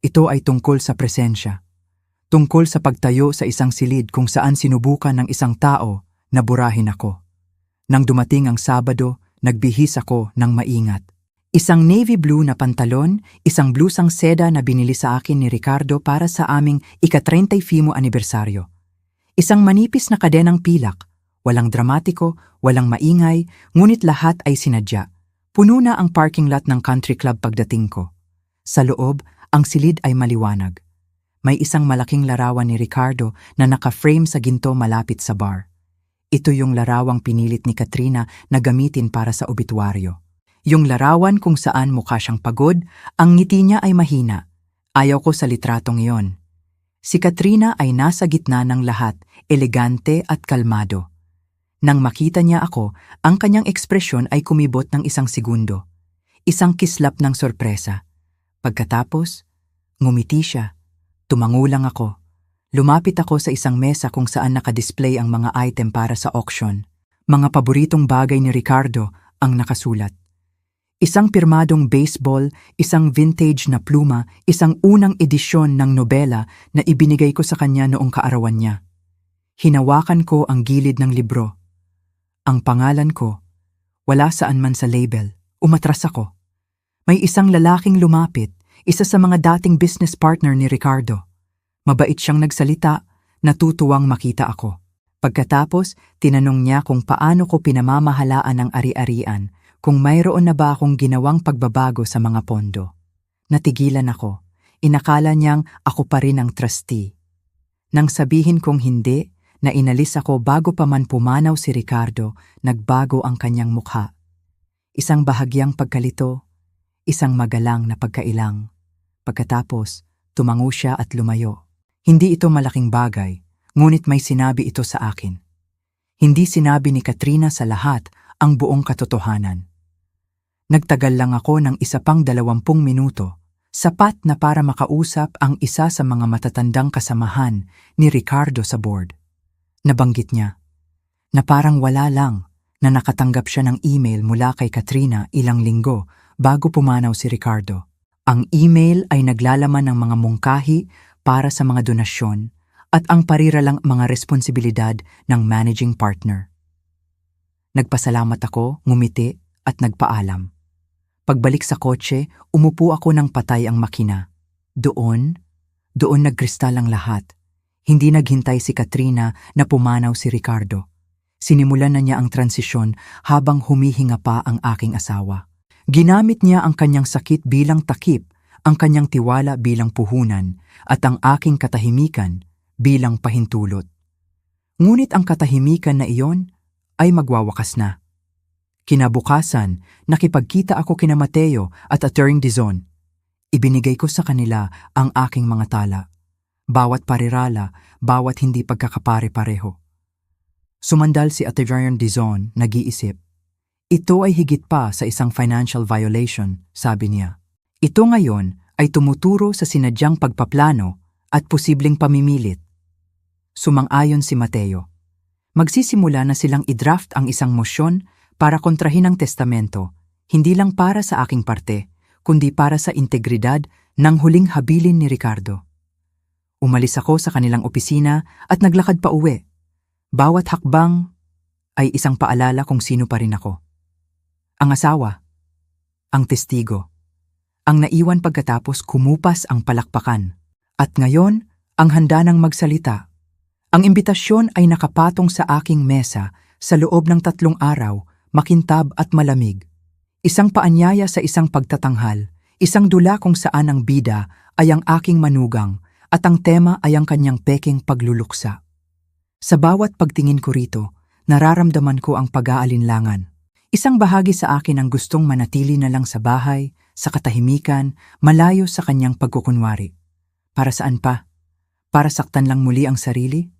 Ito ay tungkol sa presensya. Tungkol sa pagtayo sa isang silid kung saan sinubukan ng isang tao na burahin ako. Nang dumating ang Sabado, nagbihis ako ng maingat. Isang navy blue na pantalon, isang blusang seda na binili sa akin ni Ricardo para sa aming ika-35 anibersaryo. Isang manipis na kadenang pilak, walang dramatiko, walang maingay, ngunit lahat ay sinadya. Puno na ang parking lot ng country club pagdating ko. Sa loob, ang silid ay maliwanag. May isang malaking larawan ni Ricardo na naka-frame sa ginto malapit sa bar. Ito yung larawang pinilit ni Katrina na gamitin para sa obituaryo. Yung larawan kung saan mukha siyang pagod, ang ngiti niya ay mahina. Ayaw ko sa litratong iyon. Si Katrina ay nasa gitna ng lahat, elegante at kalmado. Nang makita niya ako, ang kanyang ekspresyon ay kumibot ng 1 segundo. Isang kislap ng sorpresa. Pagkatapos, ngumiti siya. Tumango lang ako. Lumapit ako sa isang mesa kung saan nakadisplay ang mga item para sa auction. Mga paboritong bagay ni Ricardo ang nakasulat. Isang pirmadong baseball, isang vintage na pluma, isang unang edisyon ng nobela na ibinigay ko sa kanya noong kaarawan niya. Hinawakan ko ang gilid ng libro. Ang pangalan ko, wala saan man sa label. Umatras ako. May isang lalaking lumapit, isa sa mga dating business partner ni Ricardo. Mabait siyang nagsalita, natutuwang makita ako. Pagkatapos, tinanong niya kung paano ko pinamamahalaan ang ari-arian, kung mayroon na ba akong ginawang pagbabago sa mga pondo. Natigilan ako. Inakala niyang ako pa rin ang trustee. Nang sabihin kong hindi, na inalis ako bago pa man pumanaw si Ricardo, nagbago ang kanyang mukha. Isang bahagyang pagkalito, isang magalang na pagkailang. Pagkatapos, tumango siya at lumayo. Hindi ito malaking bagay, ngunit may sinabi ito sa akin. Hindi sinabi ni Katrina sa lahat ang buong katotohanan. Nagtagal lang ako ng isa pang 20 minuto, sapat na para makausap ang isa sa mga matatandang kasamahan ni Ricardo sa board. Nabanggit niya na parang wala lang na nakatanggap siya ng email mula kay Katrina ilang linggo bago pumanaw si Ricardo. Ang email ay naglalaman ng mga mungkahi para sa mga donasyon at ang pariralang mga responsibilidad ng managing partner. Nagpasalamat ako, ngumiti at nagpaalam. Pagbalik sa kotse, umupo ako ng patay ang makina. Doon nagkristal ang lahat. Hindi naghintay si Katrina na pumanaw si Ricardo. Sinimulan na niya ang transisyon habang humihinga pa ang aking asawa. Ginamit niya ang kanyang sakit bilang takip, ang kanyang tiwala bilang puhunan, at ang aking katahimikan bilang pahintulot. Ngunit ang katahimikan na iyon ay magwawakas na. Kinabukasan, nakipagkita ako kina Mateo at Attorney Dizon. Ibinigay ko sa kanila ang aking mga tala. Bawat parirala, bawat hindi pagkakapare-pareho. Sumandal si Attorney Dizon, nag-iisip. Ito ay higit pa sa isang financial violation, sabi niya. Ito ngayon ay tumuturo sa sinadyang pagpaplano at posibleng pamimilit. Sumang-ayon si Mateo. Magsisimula na silang i-draft ang isang mosyon para kontrahin ang testamento, hindi lang para sa aking parte, kundi para sa integridad ng huling habilin ni Ricardo. Umalis ako sa kanilang opisina at naglakad pa uwi. Bawat hakbang ay isang paalala kung sino pa rin ako. Ang asawa, ang testigo, ang naiwan pagkatapos kumupas ang palakpakan, at ngayon ang handa ng magsalita. Ang imbitasyon ay nakapatong sa aking mesa sa loob ng 3 araw, makintab at malamig. Isang paanyaya sa isang pagtatanghal, isang dula kung saan ang bida ay ang aking manugang at ang tema ay ang kanyang pekeng pagluluksa. Sa bawat pagtingin ko rito, nararamdaman ko ang pag-aalinlangan. Isang bahagi sa akin ang gustong manatili na lang sa bahay, sa katahimikan, malayo sa kanyang pagkukunwari. Para saan pa? Para saktan lang muli ang sarili?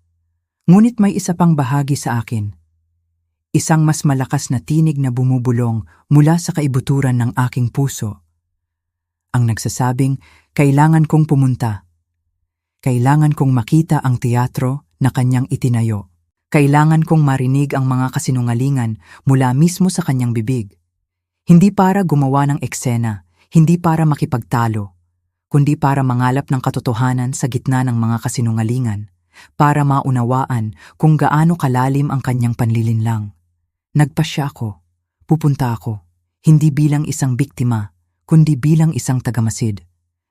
Ngunit may isa pang bahagi sa akin. Isang mas malakas na tinig na bumubulong mula sa kaibuturan ng aking puso. Ang nagsasabing, kailangan kong pumunta. Kailangan kong makita ang teatro na kanyang itinayo. Kailangan kong marinig ang mga kasinungalingan mula mismo sa kanyang bibig. Hindi para gumawa ng eksena, hindi para makipagtalo, kundi para mangalap ng katotohanan sa gitna ng mga kasinungalingan, para maunawaan kung gaano kalalim ang kanyang panlilinlang. Nagpasya ako, pupunta ako, hindi bilang isang biktima, kundi bilang isang tagamasid.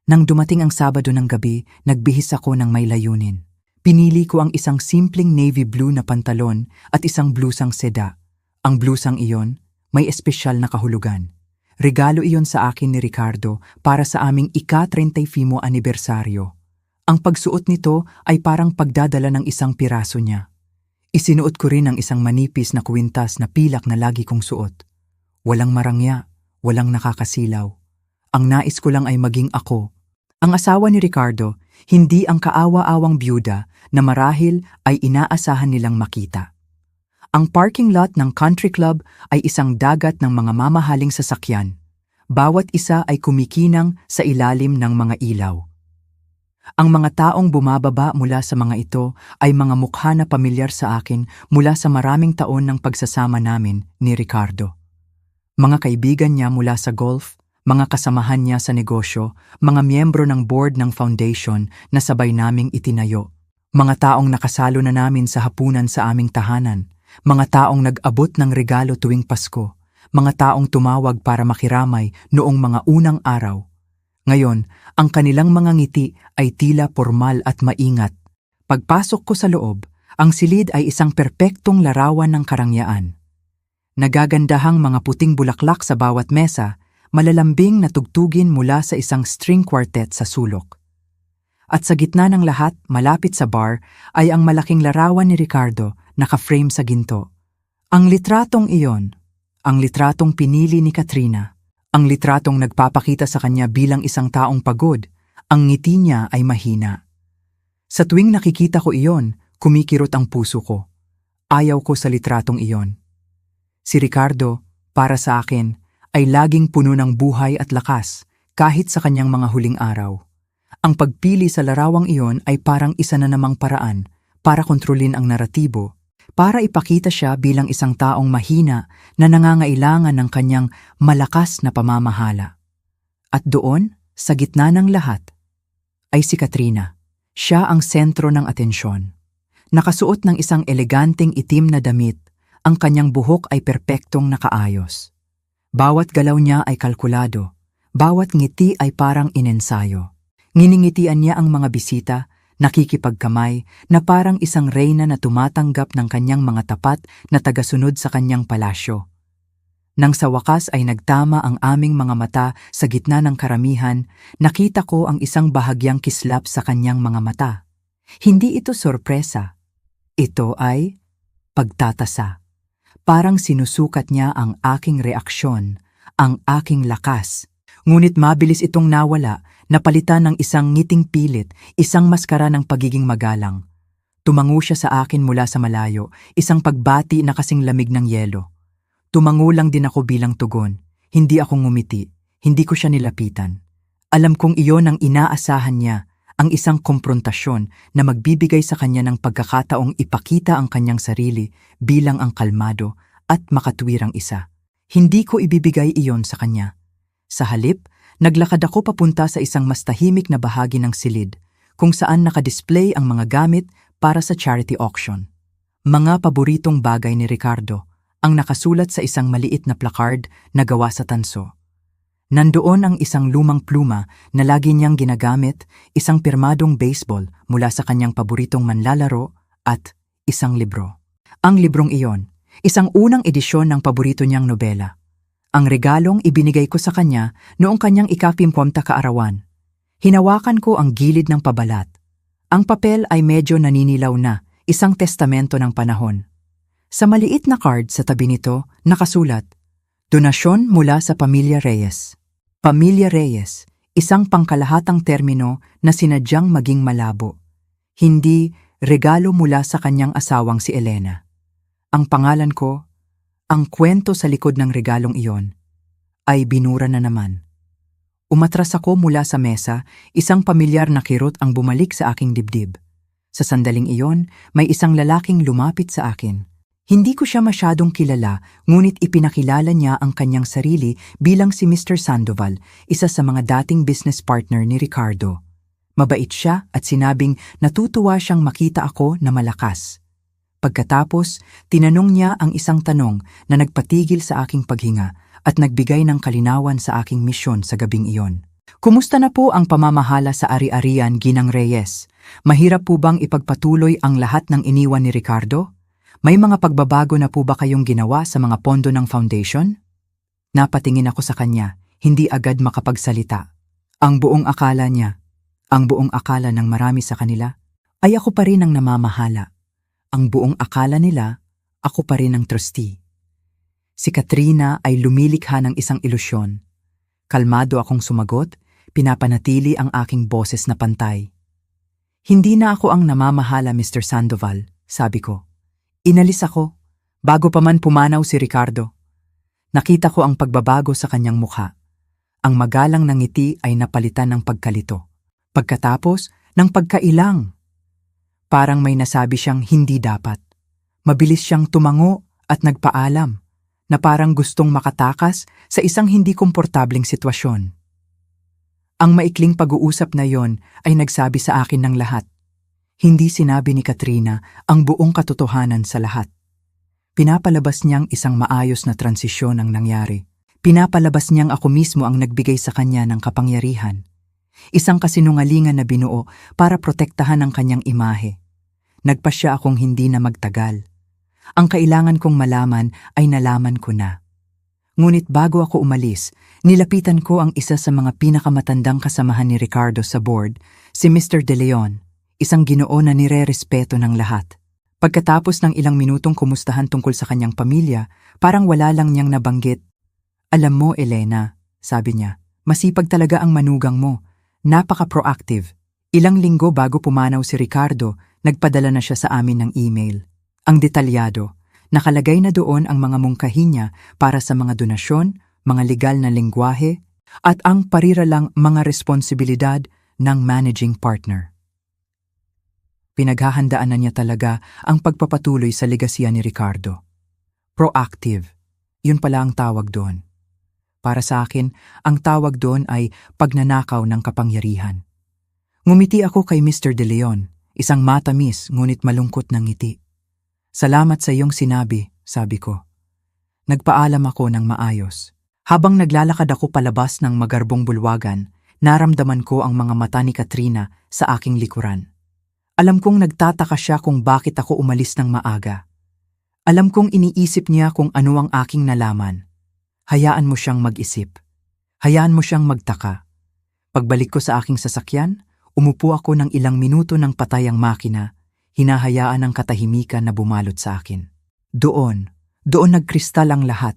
Nang dumating ang Sabado ng gabi, nagbihis ako ng may layunin. Pinili ko ang isang simpleng navy blue na pantalon at isang blusang seda. Ang blusang iyon may espesyal na kahulugan. Regalo iyon sa akin ni Ricardo para sa aming ika-35 anibersaryo. Ang pagsuot nito ay parang pagdadala ng isang piraso niya. Isinuot ko rin ang isang manipis na kwintas na pilak na lagi kong suot. Walang marangya, walang nakakasilaw. Ang nais ko lang ay maging ako. Ang asawa ni Ricardo, hindi ang kaawa-awang byuda na marahil ay inaasahan nilang makita. Ang parking lot ng country club ay isang dagat ng mga mamahaling sasakyan. Bawat isa ay kumikinang sa ilalim ng mga ilaw. Ang mga taong bumababa mula sa mga ito ay mga mukha na pamilyar sa akin mula sa maraming taon ng pagsasama namin ni Ricardo. Mga kaibigan niya mula sa golf, mga kasamahan niya sa negosyo, mga miyembro ng board ng foundation na sabay naming itinayo, mga taong nakasalo na namin sa hapunan sa aming tahanan, mga taong nag-abot ng regalo tuwing Pasko, mga taong tumawag para makiramay noong mga unang araw. Ngayon, ang kanilang mga ngiti ay tila formal at maingat. Pagpasok ko sa loob, ang silid ay isang perpektong larawan ng karangyaan. Nagagandahang mga puting bulaklak sa bawat mesa, malalambing na tugtugin mula sa isang string quartet sa sulok. At sa gitna ng lahat, malapit sa bar, ay ang malaking larawan ni Ricardo naka-frame sa ginto. Ang litratong iyon, ang litratong pinili ni Katrina, ang litratong nagpapakita sa kanya bilang isang taong pagod, ang ngiti niya ay mahina. Sa tuwing nakikita ko iyon, kumikirot ang puso ko. Ayaw ko sa litratong iyon. Si Ricardo, para sa akin, ay laging puno ng buhay at lakas kahit sa kanyang mga huling araw. Ang pagpili sa larawang iyon ay parang isa na namang paraan para kontrolin ang naratibo, para ipakita siya bilang isang taong mahina na nangangailangan ng kanyang malakas na pamamahala. At doon, sa gitna ng lahat, ay si Katrina. Siya ang sentro ng atensyon. Nakasuot ng isang eleganteng itim na damit, ang kanyang buhok ay perpektong nakaayos. Bawat galaw niya ay kalkulado, bawat ngiti ay parang inensayo. Nginingitian niya ang mga bisita, nakikipagkamay na parang isang reyna na tumatanggap ng kanyang mga tapat na tagasunod sa kanyang palasyo. Nang sa wakas ay nagtama ang aming mga mata sa gitna ng karamihan, nakita ko ang isang bahagyang kislap sa kanyang mga mata. Hindi ito sorpresa. Ito ay pagtatasa. Parang sinusukat niya ang aking reaksyon, ang aking lakas. Ngunit mabilis itong nawala, napalitan ng isang ngiting pilit, isang maskara ng pagiging magalang. Tumango siya sa akin mula sa malayo, isang pagbati na kasing lamig ng yelo. Tumango lang din ako bilang tugon. Hindi ako ngumiti, hindi ko siya nilapitan. Alam kong iyon ang inaasahan niya, ang isang komprontasyon na magbibigay sa kanya ng pagkakataong ipakita ang kanyang sarili bilang ang kalmado at makatwirang isa. Hindi ko ibibigay iyon sa kanya. Sa halip, naglakad ako papunta sa isang mas tahimik na bahagi ng silid, kung saan nakadisplay ang mga gamit para sa charity auction. Mga paboritong bagay ni Ricardo, ang nakasulat sa isang maliit na placard na gawa sa tanso. Nandoon ang isang lumang pluma na lagi niyang ginagamit, isang pirmadong baseball mula sa kanyang paboritong manlalaro at isang libro. Ang librong iyon, isang unang edisyon ng paborito niyang nobela. Ang regalong ibinigay ko sa kanya noong kanyang ika-50 kaarawan. Hinawakan ko ang gilid ng pabalat. Ang papel ay medyo naninilaw na, isang testamento ng panahon. Sa maliit na card sa tabi nito, nakasulat, "Donasyon mula sa Pamilya Reyes." Pamilya Reyes, isang pangkalahatang termino na sinadyang maging malabo. Hindi regalo mula sa kanyang asawang si Elena. Ang pangalan ko, ang kwento sa likod ng regalong iyon, ay binura na naman. Umatras ako mula sa mesa, isang pamilyar na kirot ang bumalik sa aking dibdib. Sa sandaling iyon, may isang lalaking lumapit sa akin. Hindi ko siya masyadong kilala, ngunit ipinakilala niya ang kanyang sarili bilang si Mr. Sandoval, isa sa mga dating business partner ni Ricardo. Mabait siya at sinabing natutuwa siyang makita ako na malakas. Pagkatapos, tinanong niya ang isang tanong na nagpatigil sa aking paghinga at nagbigay ng kalinawan sa aking misyon sa gabing iyon. "Kumusta na po ang pamamahala sa ari-arian, Ginang Reyes? Mahirap po bang ipagpatuloy ang lahat ng iniwan ni Ricardo? May mga pagbabago na po ba kayong ginawa sa mga pondo ng foundation?" Napatingin ako sa kanya, hindi agad makapagsalita. Ang buong akala niya, ang buong akala ng marami sa kanila, ay ako pa rin ang namamahala. Ang buong akala nila, ako pa rin ang trustee. Si Katrina ay lumilikha ng isang ilusyon. Kalmado akong sumagot, pinapanatili ang aking boses na pantay. "Hindi na ako ang namamahala, Mr. Sandoval," sabi ko. Inalis ako, bago pa man pumanaw si Ricardo. Nakita ko ang pagbabago sa kanyang mukha. Ang magalang na ngiti ay napalitan ng pagkalito. Pagkatapos, ng pagkailang. Parang may nasabi siyang hindi dapat. Mabilis siyang tumango at nagpaalam na parang gustong makatakas sa isang hindi komportableng sitwasyon. Ang maikling pag-uusap na yon ay nagsabi sa akin ng lahat. Hindi sinabi ni Katrina ang buong katotohanan sa lahat. Pinapalabas niyang isang maayos na transisyon ang nangyari. Pinapalabas niyang ako mismo ang nagbigay sa kanya ng kapangyarihan. Isang kasinungalingan na binuo para protektahan ang kanyang imahe. Nagpasya akong hindi na magtagal. Ang kailangan kong malaman ay nalaman ko na. Ngunit bago ako umalis, nilapitan ko ang isa sa mga pinakamatandang kasamahan ni Ricardo sa board, si Mr. De Leon, isang ginoo na nire-respeto ng lahat. Pagkatapos ng ilang minutong kumustahan tungkol sa kanyang pamilya, parang wala lang niyang nabanggit. "Alam mo, Elena," sabi niya, "masipag talaga ang manugang mo. Napaka-proactive. Ilang linggo bago pumanaw si Ricardo, nagpadala na siya sa amin ng email. Ang detalyado, nakalagay na doon ang mga mungkahi niya para sa mga donasyon, mga legal na lengguwahe, at ang pariralang mga responsibilidad ng managing partner. Pinaghahandaan na niya talaga ang pagpapatuloy sa legasya ni Ricardo. Proactive, yun pala ang tawag doon. Para sa akin, ang tawag doon ay pagnanakaw ng kapangyarihan. Ngumiti ako kay Mr. De Leon, isang matamis ngunit malungkot na ngiti. Salamat sa iyong sinabi, sabi ko. Nagpaalam ako ng maayos. Habang naglalakad ako palabas ng magarbong bulwagan, naramdaman ko ang mga mata ni Katrina sa aking likuran. Alam kong nagtataka siya kung bakit ako umalis ng maaga. Alam kong iniisip niya kung ano ang aking nalaman. Hayaan mo siyang mag-isip. Hayaan mo siyang magtaka. Pagbalik ko sa aking sasakyan, umupo ako ng ilang minuto ng patay ang makina, hinahayaan ang katahimikan na bumalot sa akin. Doon nagkristal ang lahat.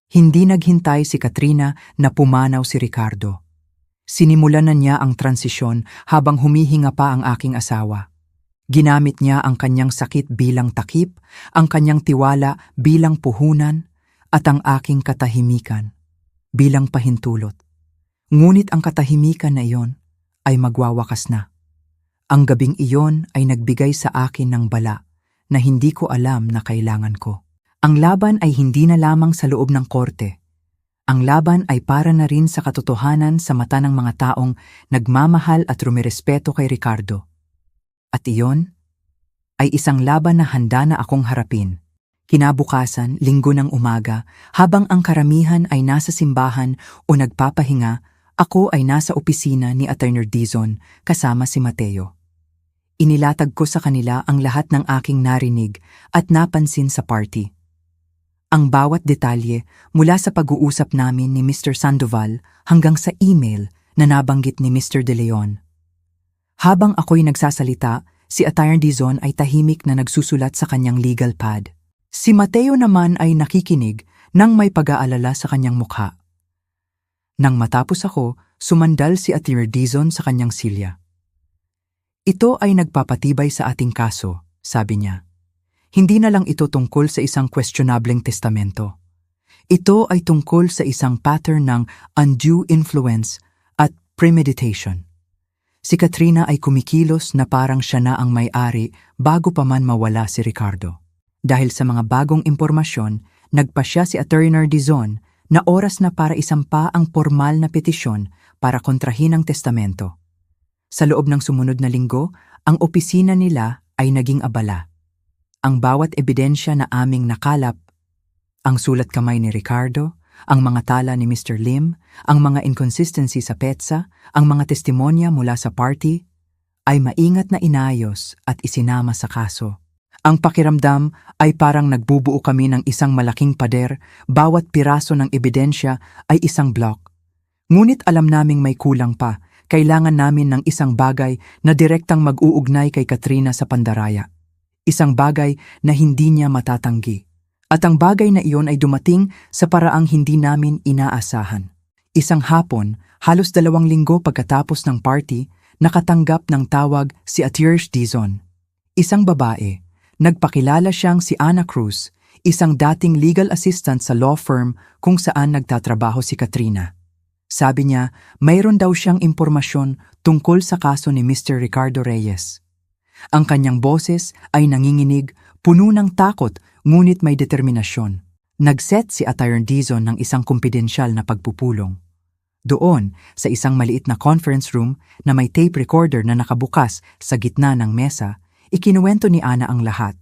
Hindi naghintay si Katrina na pumanaw si Ricardo. Sinimulan na niya ang transisyon habang humihinga pa ang aking asawa. Ginamit niya ang kanyang sakit bilang takip, ang kanyang tiwala bilang puhunan, at ang aking katahimikan bilang pahintulot. Ngunit ang katahimikan na iyon ay magwawakas na. Ang gabing iyon ay nagbigay sa akin ng bala na hindi ko alam na kailangan ko. Ang laban ay hindi na lamang sa loob ng korte. Ang laban ay para na rin sa katotohanan sa mata ng mga taong nagmamahal at rumirespeto kay Ricardo. At iyon ay isang laban na handa na akong harapin. Kinabukasan, linggo ng umaga, habang ang karamihan ay nasa simbahan o nagpapahinga, ako ay nasa opisina ni Attorney Dizon kasama si Mateo. Inilatag ko sa kanila ang lahat ng aking narinig at napansin sa party. Ang bawat detalye mula sa pag-uusap namin ni Mr. Sandoval hanggang sa email na nabanggit ni Mr. De Leon. Habang ako'y nagsasalita, si Attorney Dizon ay tahimik na nagsusulat sa kanyang legal pad. Si Mateo naman ay nakikinig nang may pag-aalala sa kanyang mukha. Nang matapos ako, sumandal si Attorney Dizon sa kanyang silya. Ito ay nagpapatibay sa ating kaso, sabi niya. Hindi na lang ito tungkol sa isang questionableng testamento. Ito ay tungkol sa isang pattern ng undue influence at premeditation. Si Katrina ay kumikilos na parang siya na ang may-ari bago pa man mawala si Ricardo. Dahil sa mga bagong impormasyon, nagpasya si Attorney Dizon na oras na para isampa ang formal na petisyon para kontrahin ang testamento. Sa loob ng sumunod na linggo, ang opisina nila ay naging abala. Ang bawat ebidensya na aming nakalap, ang sulat kamay ni Ricardo, ang mga tala ni Mr. Lim, ang mga inconsistency sa petsa, ang mga testimonya mula sa party, ay maingat na inayos at isinama sa kaso. Ang pakiramdam ay parang nagbubuo kami ng isang malaking pader, bawat piraso ng ebidensya ay isang block. Ngunit alam naming may kulang pa, kailangan namin ng isang bagay na direktang mag-uugnay kay Katrina sa pandaraya. Isang bagay na hindi niya matatanggi. At ang bagay na iyon ay dumating sa paraang hindi namin inaasahan. Isang hapon, halos 2 linggo pagkatapos ng party, nakatanggap ng tawag si Attorney Dizon. Isang babae. Nagpakilala siyang si Ana Cruz, isang dating legal assistant sa law firm kung saan nagtatrabaho si Katrina. Sabi niya, mayroon daw siyang impormasyon tungkol sa kaso ni Mr. Ricardo Reyes. Ang kanyang boses ay nanginginig, puno ng takot, ngunit may determinasyon. Nag-set si Attorney Dizon ng isang kumpidensyal na pagpupulong. Doon, sa isang maliit na conference room na may tape recorder na nakabukas sa gitna ng mesa, ikinuwento ni Ana ang lahat.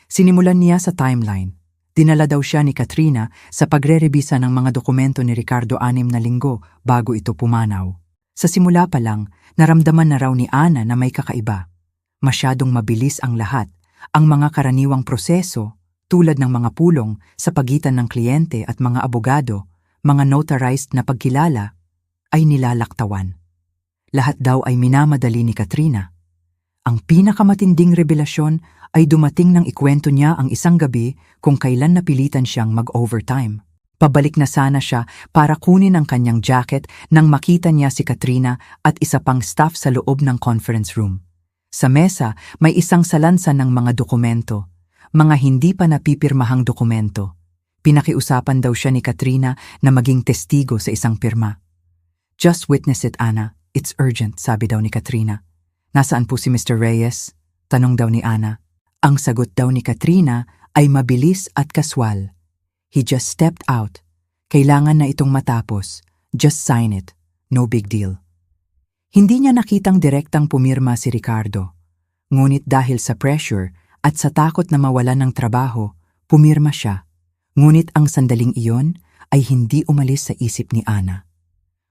Sinimulan niya sa timeline. Dinala daw siya ni Katrina sa pagre-rebisa ng mga dokumento ni Ricardo 6 na linggo bago ito pumanaw. Sa simula pa lang, naramdaman na raw ni Ana na may kakaiba. Masyadong mabilis ang lahat, ang mga karaniwang proseso, tulad ng mga pulong sa pagitan ng kliyente at mga abogado, mga notarized na pagkilala, ay nilalaktawan. Lahat daw ay minamadali ni Katrina. Ang pinakamatinding revelasyon ay dumating nang ikwento niya ang isang gabi kung kailan napilitan siyang mag-overtime. Pabalik na sana siya para kunin ang kanyang jacket nang makita niya si Katrina at isa pang staff sa loob ng conference room. Sa mesa, may isang salansan ng mga dokumento, mga hindi pa napipirmahang dokumento. Pinakiusapan daw siya ni Katrina na maging testigo sa isang pirma. "Just witness it, Ana. It's urgent," sabi daw ni Katrina. "Nasaan po si Mr. Reyes?" tanong daw ni Ana. Ang sagot daw ni Katrina ay mabilis at kaswal. "He just stepped out. Kailangan na itong matapos. Just sign it. No big deal." Hindi niya nakitang direktang pumirma si Ricardo. Ngunit dahil sa pressure at sa takot na mawalan ng trabaho, pumirma siya. Ngunit ang sandaling iyon ay hindi umalis sa isip ni Ana.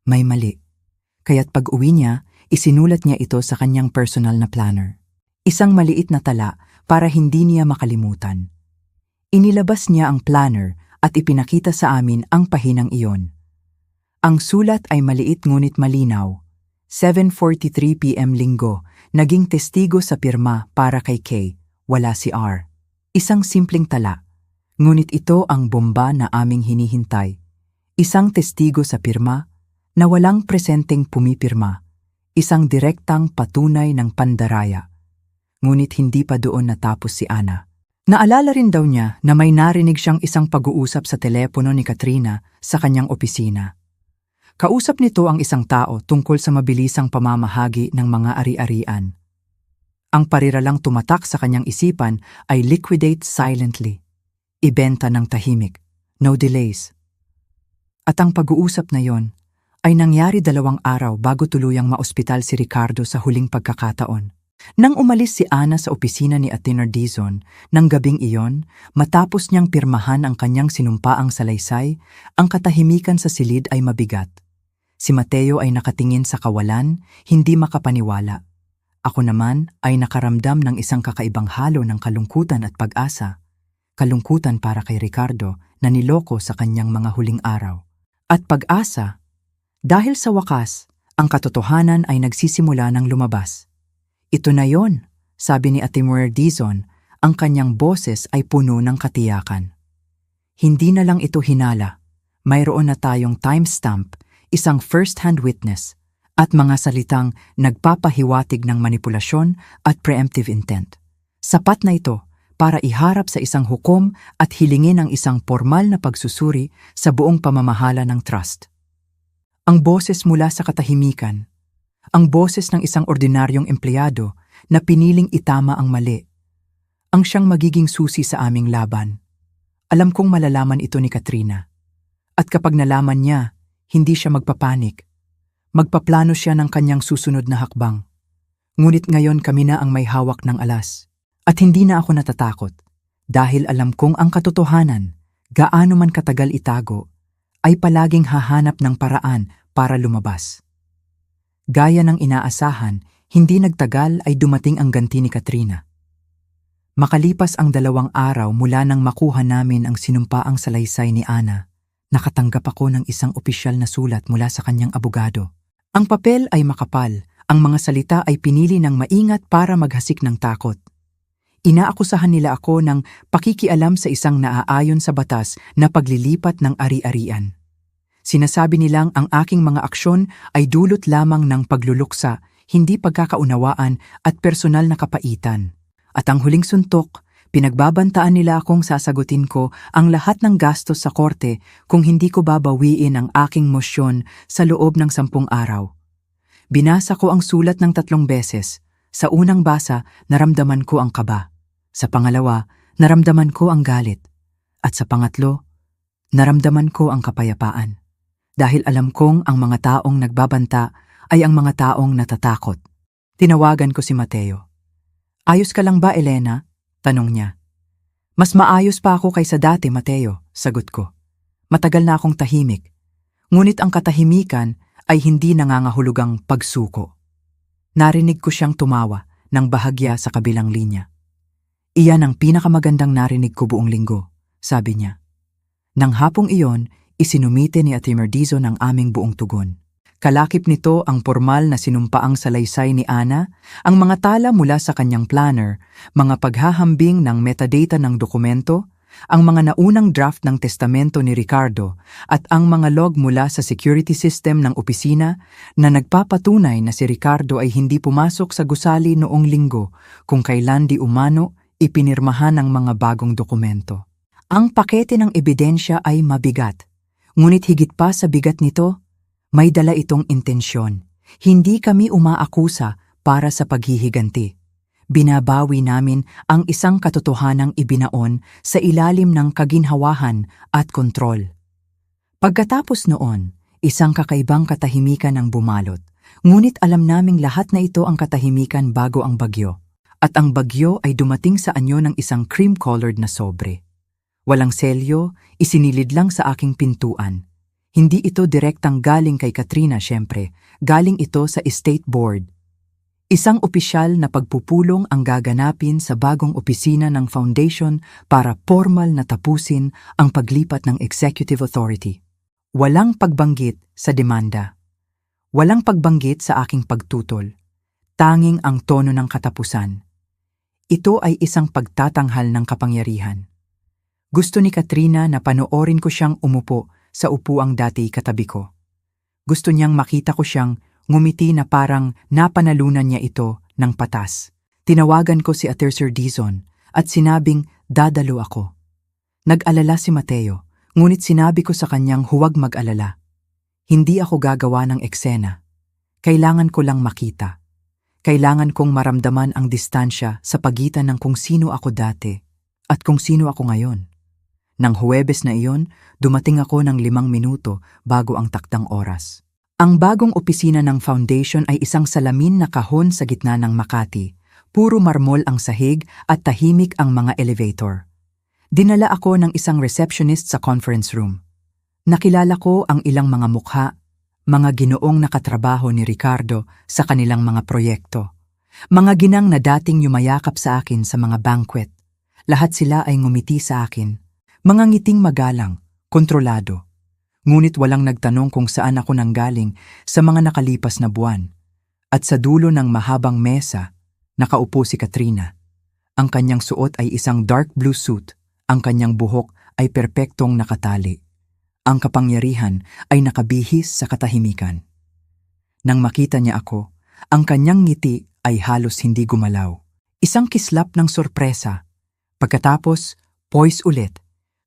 May mali. Kaya't pag-uwi niya, isinulat niya ito sa kanyang personal na planner. Isang maliit na tala para hindi niya makalimutan. Inilabas niya ang planner at ipinakita sa amin ang pahinang iyon. Ang sulat ay maliit ngunit malinaw. 7:43 p.m. Linggo, naging testigo sa pirma para kay Kay, wala si R. Isang simpleng tala. Ngunit ito ang bomba na aming hinihintay. Isang testigo sa pirma na walang presenteng pumipirma. Isang direktang patunay ng pandaraya. Ngunit hindi pa doon natapos si Ana. Naalala rin daw niya na may narinig siyang isang pag-uusap sa telepono ni Katrina sa kanyang opisina. Kausap nito ang isang tao tungkol sa mabilisang pamamahagi ng mga ari-arian. Ang pariralang tumatak sa kanyang isipan ay liquidate silently. Ibenta ng tahimik, no delays. At ang pag-uusap na yon ay nangyari 2 araw bago tuluyang maospital si Ricardo sa huling pagkakataon. Nang umalis si Ana sa opisina ni Atty. Dizon, ng gabing iyon, matapos niyang pirmahan ang kanyang sinumpaang salaysay, ang katahimikan sa silid ay mabigat. Si Mateo ay nakatingin sa kawalan, hindi makapaniwala. Ako naman ay nakaramdam ng isang kakaibang halo ng kalungkutan at pag-asa. Kalungkutan para kay Ricardo na niloko sa kanyang mga huling araw. At pag-asa, dahil sa wakas, ang katotohanan ay nagsisimula ng lumabas. "Ito na yon," sabi ni Atty. Dizon, ang kanyang boses ay puno ng katiyakan. Hindi na lang ito hinala, mayroon na tayong timestamp, isang first-hand witness, at mga salitang nagpapahiwatig ng manipulasyon at preemptive intent. Sapat na ito para iharap sa isang hukom at hilingin ang isang formal na pagsusuri sa buong pamamahala ng trust. Ang boses mula sa katahimikan, ang boses ng isang ordinaryong empleyado na piniling itama ang mali, ang siyang magiging susi sa aming laban. Alam kong malalaman ito ni Katrina. At kapag nalaman niya, hindi siya magpapanik. Magpaplano siya ng kanyang susunod na hakbang. Ngunit ngayon kami na ang may hawak ng alas. At hindi na ako natatakot, dahil alam kong ang katotohanan, gaano man katagal itago, ay palaging hahanap ng paraan para lumabas. Gaya ng inaasahan, hindi nagtagal ay dumating ang ganti ni Katrina. Makalipas ang 2 araw mula nang makuha namin ang sinumpaang salaysay ni Ana, nakatanggap ako ng isang opisyal na sulat mula sa kanyang abogado. Ang papel ay makapal, ang mga salita ay pinili ng maingat para maghasik ng takot. Inaakusahan nila ako ng pakikialam sa isang naaayon sa batas na paglilipat ng ari-arian. Sinasabi nilang ang aking mga aksyon ay dulot lamang ng pagluluksa, hindi pagkakaunawaan at personal na kapaitan. At ang huling suntok, pinagbabantaan nila akong sasagutin ko ang lahat ng gastos sa korte kung hindi ko babawiin ang aking mosyon sa loob ng 10 araw. Binasa ko ang sulat ng 3 beses. Sa unang basa, naramdaman ko ang kaba. Sa pangalawa, naramdaman ko ang galit. At sa pangatlo, naramdaman ko ang kapayapaan. Dahil alam kong ang mga taong nagbabanta ay ang mga taong natatakot. Tinawagan ko si Mateo. "Ayos ka lang ba, Elena?" tanong niya. "Mas maayos pa ako kaysa dati, Mateo," sagot ko. Matagal na akong tahimik. Ngunit ang katahimikan ay hindi nangangahulugang pagsuko. Narinig ko siyang tumawa ng bahagya sa kabilang linya. "Iyan ang pinakamagandang narinig ko buong linggo," sabi niya. Nang hapong iyon, isinumite ni Atty. Dizon ang aming buong tugon. Kalakip nito ang formal na sinumpaang salaysay ni Ana, ang mga tala mula sa kanyang planner, mga paghahambing ng metadata ng dokumento, ang mga naunang draft ng testamento ni Ricardo at ang mga log mula sa security system ng opisina na nagpapatunay na si Ricardo ay hindi pumasok sa gusali noong linggo kung kailan di umano ipinirmahan ang mga bagong dokumento. Ang pakete ng ebidensya ay mabigat. Ngunit higit pa sa bigat nito, may dala itong intensyon. Hindi kami umaakusa para sa paghihiganti. Binabawi namin ang isang katotohanang ibinaon sa ilalim ng kaginhawahan at kontrol. Pagkatapos noon, isang kakaibang katahimikan ang bumalot. Ngunit alam naming lahat na ito ang katahimikan bago ang bagyo. At ang bagyo ay dumating sa anyo ng isang cream-colored na sobre. Walang selyo, isinilid lang sa aking pintuan. Hindi ito direktang galing kay Katrina syempre, galing ito sa estate board. Isang opisyal na pagpupulong ang gaganapin sa bagong opisina ng foundation para formal na tapusin ang paglipat ng executive authority. Walang pagbanggit sa demanda. Walang pagbanggit sa aking pagtutol. Tanging ang tono ng katapusan. Ito ay isang pagtatanghal ng kapangyarihan. Gusto ni Katrina na panoorin ko siyang umupo sa upuang dati katabi ko. Gusto niyang makita ko siyang ngumiti na parang napanalunan niya ito ng patas. Tinawagan ko si Atty. Sir Dizon at sinabing dadalo ako. Nag-alala si Mateo, ngunit sinabi ko sa kanyang huwag mag-alala. Hindi ako gagawa ng eksena. Kailangan ko lang makita. Kailangan kong maramdaman ang distansya sa pagitan ng kung sino ako dati at kung sino ako ngayon. Nang Huwebes na iyon, dumating ako ng 5 minuto bago ang takdang oras. Ang bagong opisina ng foundation ay isang salamin na kahon sa gitna ng Makati. Puro marmol ang sahig at tahimik ang mga elevator. Dinala ako ng isang receptionist sa conference room. Nakilala ko ang ilang mga mukha, mga ginoong nakatrabaho ni Ricardo sa kanilang mga proyekto. Mga ginang na dating yumayakap sa akin sa mga banquet. Lahat sila ay ngumiti sa akin. Mga ngiting magalang, kontrolado. Ngunit walang nagtanong kung saan ako nanggaling sa mga nakalipas na buwan. At sa dulo ng mahabang mesa, nakaupo si Katrina. Ang kanyang suot ay isang dark blue suit. Ang kanyang buhok ay perpektong nakatali. Ang kapangyarihan ay nakabihis sa katahimikan. Nang makita niya ako, ang kanyang ngiti ay halos hindi gumalaw. Isang kislap ng sorpresa. Pagkatapos, poise ulit.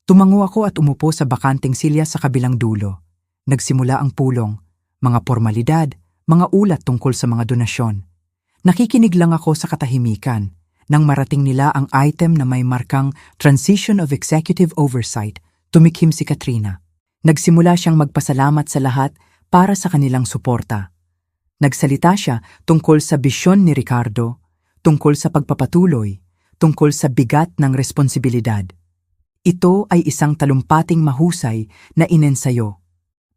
Tumango ako at umupo sa bakanteng silya sa kabilang dulo. Nagsimula ang pulong, mga formalidad, mga ulat tungkol sa mga donasyon. Nakikinig lang ako sa katahimikan nang marating nila ang item na may markang Transition of Executive Oversight. Tumikhim si Katrina. Nagsimula siyang magpasalamat sa lahat para sa kanilang suporta. Nagsalita siya tungkol sa bisyon ni Ricardo, tungkol sa pagpapatuloy, tungkol sa bigat ng responsibilidad. Ito ay isang talumpating mahusay na inensayo.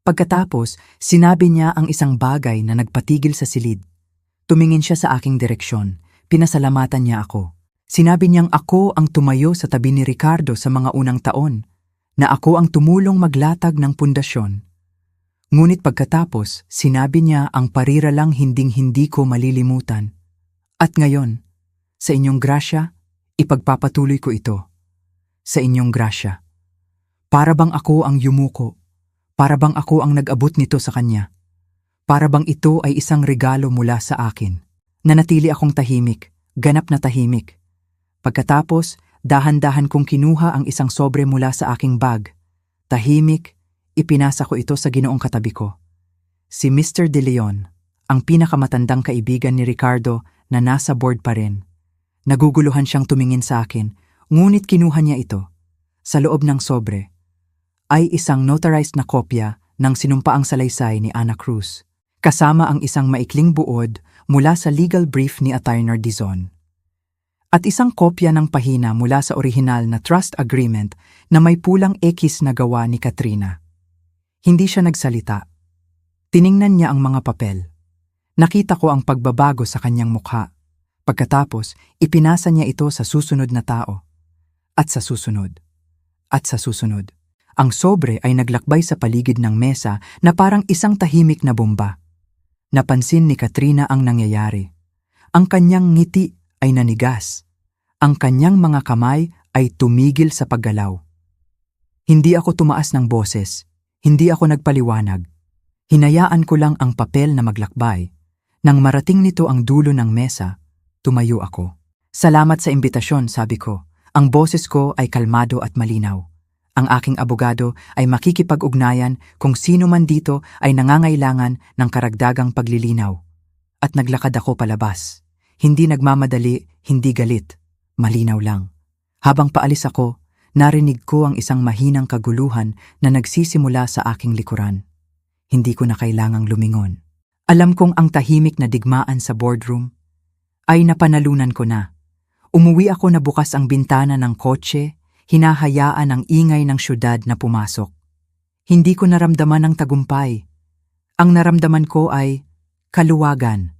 Pagkatapos, sinabi niya ang isang bagay na nagpatigil sa silid. Tumingin siya sa aking direksyon. Pinasalamatan niya ako. Sinabi niyang ako ang tumayo sa tabi ni Ricardo sa mga unang taon, na ako ang tumulong maglatag ng pundasyon. Ngunit pagkatapos, sinabi niya ang parira lang hinding-hindi ko malilimutan. At ngayon, sa inyong grasya, ipagpapatuloy ko ito. Sa inyong grasya. Para bang ako ang yumuko? Para bang ako ang nag-abot nito sa kanya? Para bang ito ay isang regalo mula sa akin? Nanatili akong tahimik, ganap na tahimik. Pagkatapos, dahan-dahan kong kinuha ang isang sobre mula sa aking bag. Tahimik, ipinasa ko ito sa ginoong katabi ko. Si Mr. De Leon, ang pinakamatandang kaibigan ni Ricardo na nasa board pa rin. Naguguluhan siyang tumingin sa akin, ngunit kinuha niya ito. Sa loob ng sobre ay isang notarized na kopya ng sinumpaang salaysay ni Ana Cruz, kasama ang isang maikling buod mula sa legal brief ni Atty. Dizon. At isang kopya ng pahina mula sa orihinal na trust agreement na may pulang X na gawa ni Katrina. Hindi siya nagsalita. Tiningnan niya ang mga papel. Nakita ko ang pagbabago sa kanyang mukha. Pagkatapos, ipinasa niya ito sa susunod na tao. At sa susunod. At sa susunod. Ang sobre ay naglakbay sa paligid ng mesa na parang isang tahimik na bomba. Napansin ni Katrina ang nangyayari. Ang kanyang ngiti ay nanigas. Ang kanyang mga kamay ay tumigil sa paggalaw. Hindi ako tumaas ng boses. Hindi ako nagpaliwanag. Hinayaan ko lang ang papel na maglakbay. Nang marating nito ang dulo ng mesa, tumayo ako. Salamat sa imbitasyon, sabi ko. Ang boses ko ay kalmado at malinaw. Ang aking abogado ay makikipag-ugnayan kung sino man dito ay nangangailangan ng karagdagang paglilinaw. At naglakad ako palabas. Hindi nagmamadali, hindi galit. Malinaw lang. Habang paalis ako, narinig ko ang isang mahinang kaguluhan na nagsisimula sa aking likuran. Hindi ko na kailangang lumingon. Alam kong ang tahimik na digmaan sa boardroom ay napanalunan ko na. Umuwi ako na bukas ang bintana ng kotse, hinahayaan ang ingay ng syudad na pumasok. Hindi ko naramdaman ang tagumpay. Ang naramdaman ko ay kaluwagan.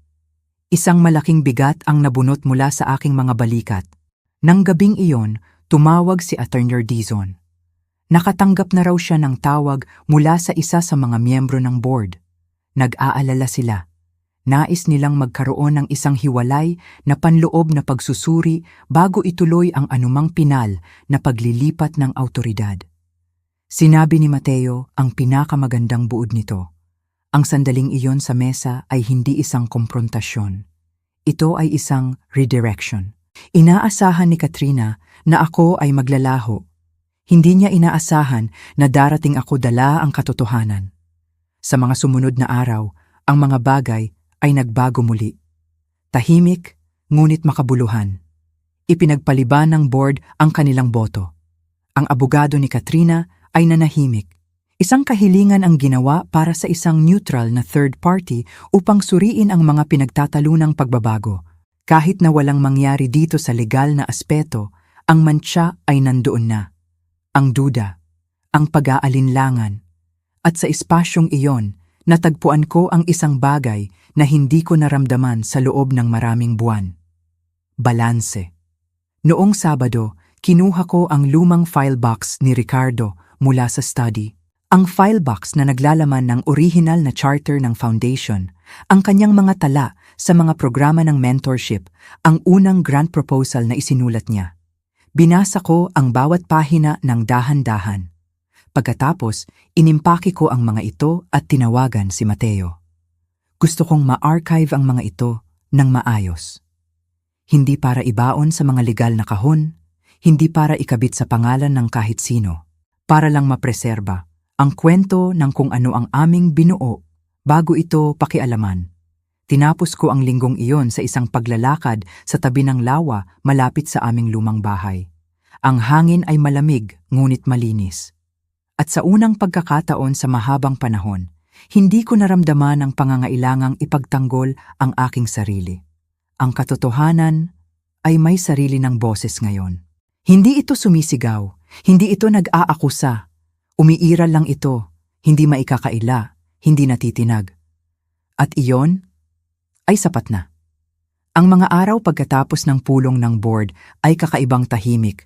Isang malaking bigat ang nabunot mula sa aking mga balikat. Nang gabing iyon, tumawag si Attorney Dizon. Nakatanggap na raw siya ng tawag mula sa isa sa mga miyembro ng board. Nag-aalala sila. Nais nilang magkaroon ng isang hiwalay na panloob na pagsusuri bago ituloy ang anumang pinal na paglilipat ng awtoridad. Sinabi ni Mateo ang pinakamagandang buod nito. Ang sandaling iyon sa mesa ay hindi isang komprontasyon. Ito ay isang redirection. Inaasahan ni Katrina na ako ay maglalaho. Hindi niya inaasahan na darating ako dala ang katotohanan. Sa mga sumunod na araw, ang mga bagay ay nagbago muli. Tahimik, ngunit makabuluhan. Ipinagpaliban ng board ang kanilang boto. Ang abogado ni Katrina ay nanahimik. Isang kahilingan ang ginawa para sa isang neutral na third party upang suriin ang mga pinagtatalunang pagbabago. Kahit na walang mangyari dito sa legal na aspeto, ang mantsa ay nandoon na. Ang duda, ang pag-aalinlangan. At sa espasyong iyon, natagpuan ko ang isang bagay na hindi ko naramdaman sa loob ng maraming buwan. Balanse. Noong Sabado, kinuha ko ang lumang file box ni Ricardo mula sa study. Ang file box na naglalaman ng orihinal na charter ng foundation, ang kanyang mga tala sa mga programa ng mentorship, ang unang grant proposal na isinulat niya. Binasa ko ang bawat pahina ng dahan-dahan. Pagkatapos, inimpake ko ang mga ito at tinawagan si Mateo. Gusto kong ma-archive ang mga ito ng maayos. Hindi para ibaon sa mga legal na kahon, hindi para ikabit sa pangalan ng kahit sino, para lang mapreserba ang kwento ng kung ano ang aming binuo bago ito pakialaman. Tinapos ko ang linggong iyon sa isang paglalakad sa tabi ng lawa malapit sa aming lumang bahay. Ang hangin ay malamig ngunit malinis. At sa unang pagkakataon sa mahabang panahon, hindi ko naramdaman ang pangangailangang ipagtanggol ang aking sarili. Ang katotohanan ay may sarili ng boses ngayon. Hindi ito sumisigaw, hindi ito nag-aakusa. Umiiral lang ito, hindi maikakaila, hindi natitinag. At iyon ay sapat na. Ang mga araw pagkatapos ng pulong ng board ay kakaibang tahimik.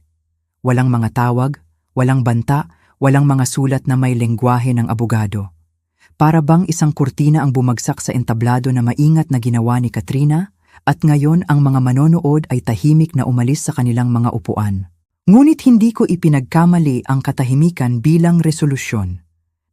Walang mga tawag, walang banta, walang mga sulat na may lengguwahe ng abogado. Para bang isang kurtina ang bumagsak sa entablado na maingat na ginawa ni Katrina, at ngayon ang mga manonood ay tahimik na umalis sa kanilang mga upuan. Ngunit hindi ko ipinagkamali ang katahimikan bilang resolusyon.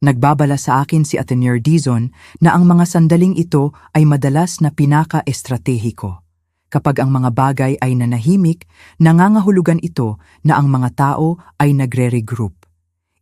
Nagbabala sa akin si Attorney Dizon na ang mga sandaling ito ay madalas na pinaka-estratehiko. Kapag ang mga bagay ay nanahimik, nangangahulugan ito na ang mga tao ay nagre-regroup.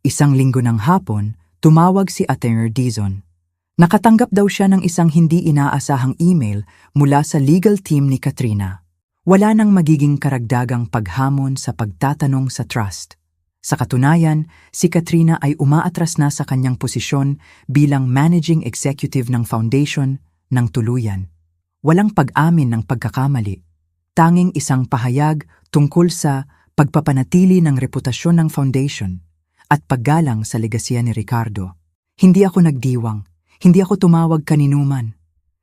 Isang linggo ng hapon, tumawag si Attorney Dizon. Nakatanggap daw siya ng isang hindi inaasahang email mula sa legal team ni Katrina. Wala nang magiging karagdagang paghamon sa pagtatanong sa trust. Sa katunayan, si Katrina ay umaatras na sa kanyang posisyon bilang managing executive ng foundation ng tuluyan. Walang pag-amin ng pagkakamali. Tanging isang pahayag tungkol sa pagpapanatili ng reputasyon ng foundation at paggalang sa legasya ni Ricardo. Hindi ako nagdiwang, hindi ako tumawag kaninuman.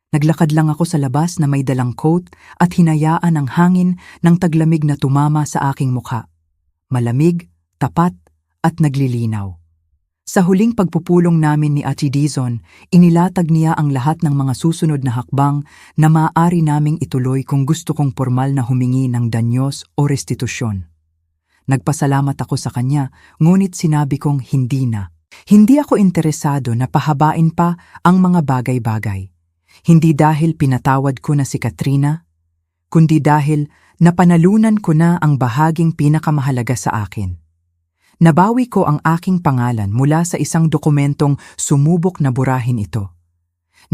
Naglakad lang ako sa labas na may dalang coat at hinayaan ang hangin ng taglamig na tumama sa aking mukha. Malamig, tapat, at naglilinaw. Sa huling pagpupulong namin ni Ate Dizon, inilatag niya ang lahat ng mga susunod na hakbang na maaari naming ituloy kung gusto kong formal na humingi ng danyos o restitusyon. Nagpasalamat ako sa kanya, ngunit sinabi kong hindi na. Hindi ako interesado na pahabain pa ang mga bagay-bagay. Hindi dahil pinatawad ko na si Katrina, kundi dahil napanalunan ko na ang bahaging pinakamahalaga sa akin. Nabawi ko ang aking pangalan mula sa isang dokumentong sumubok na burahin ito.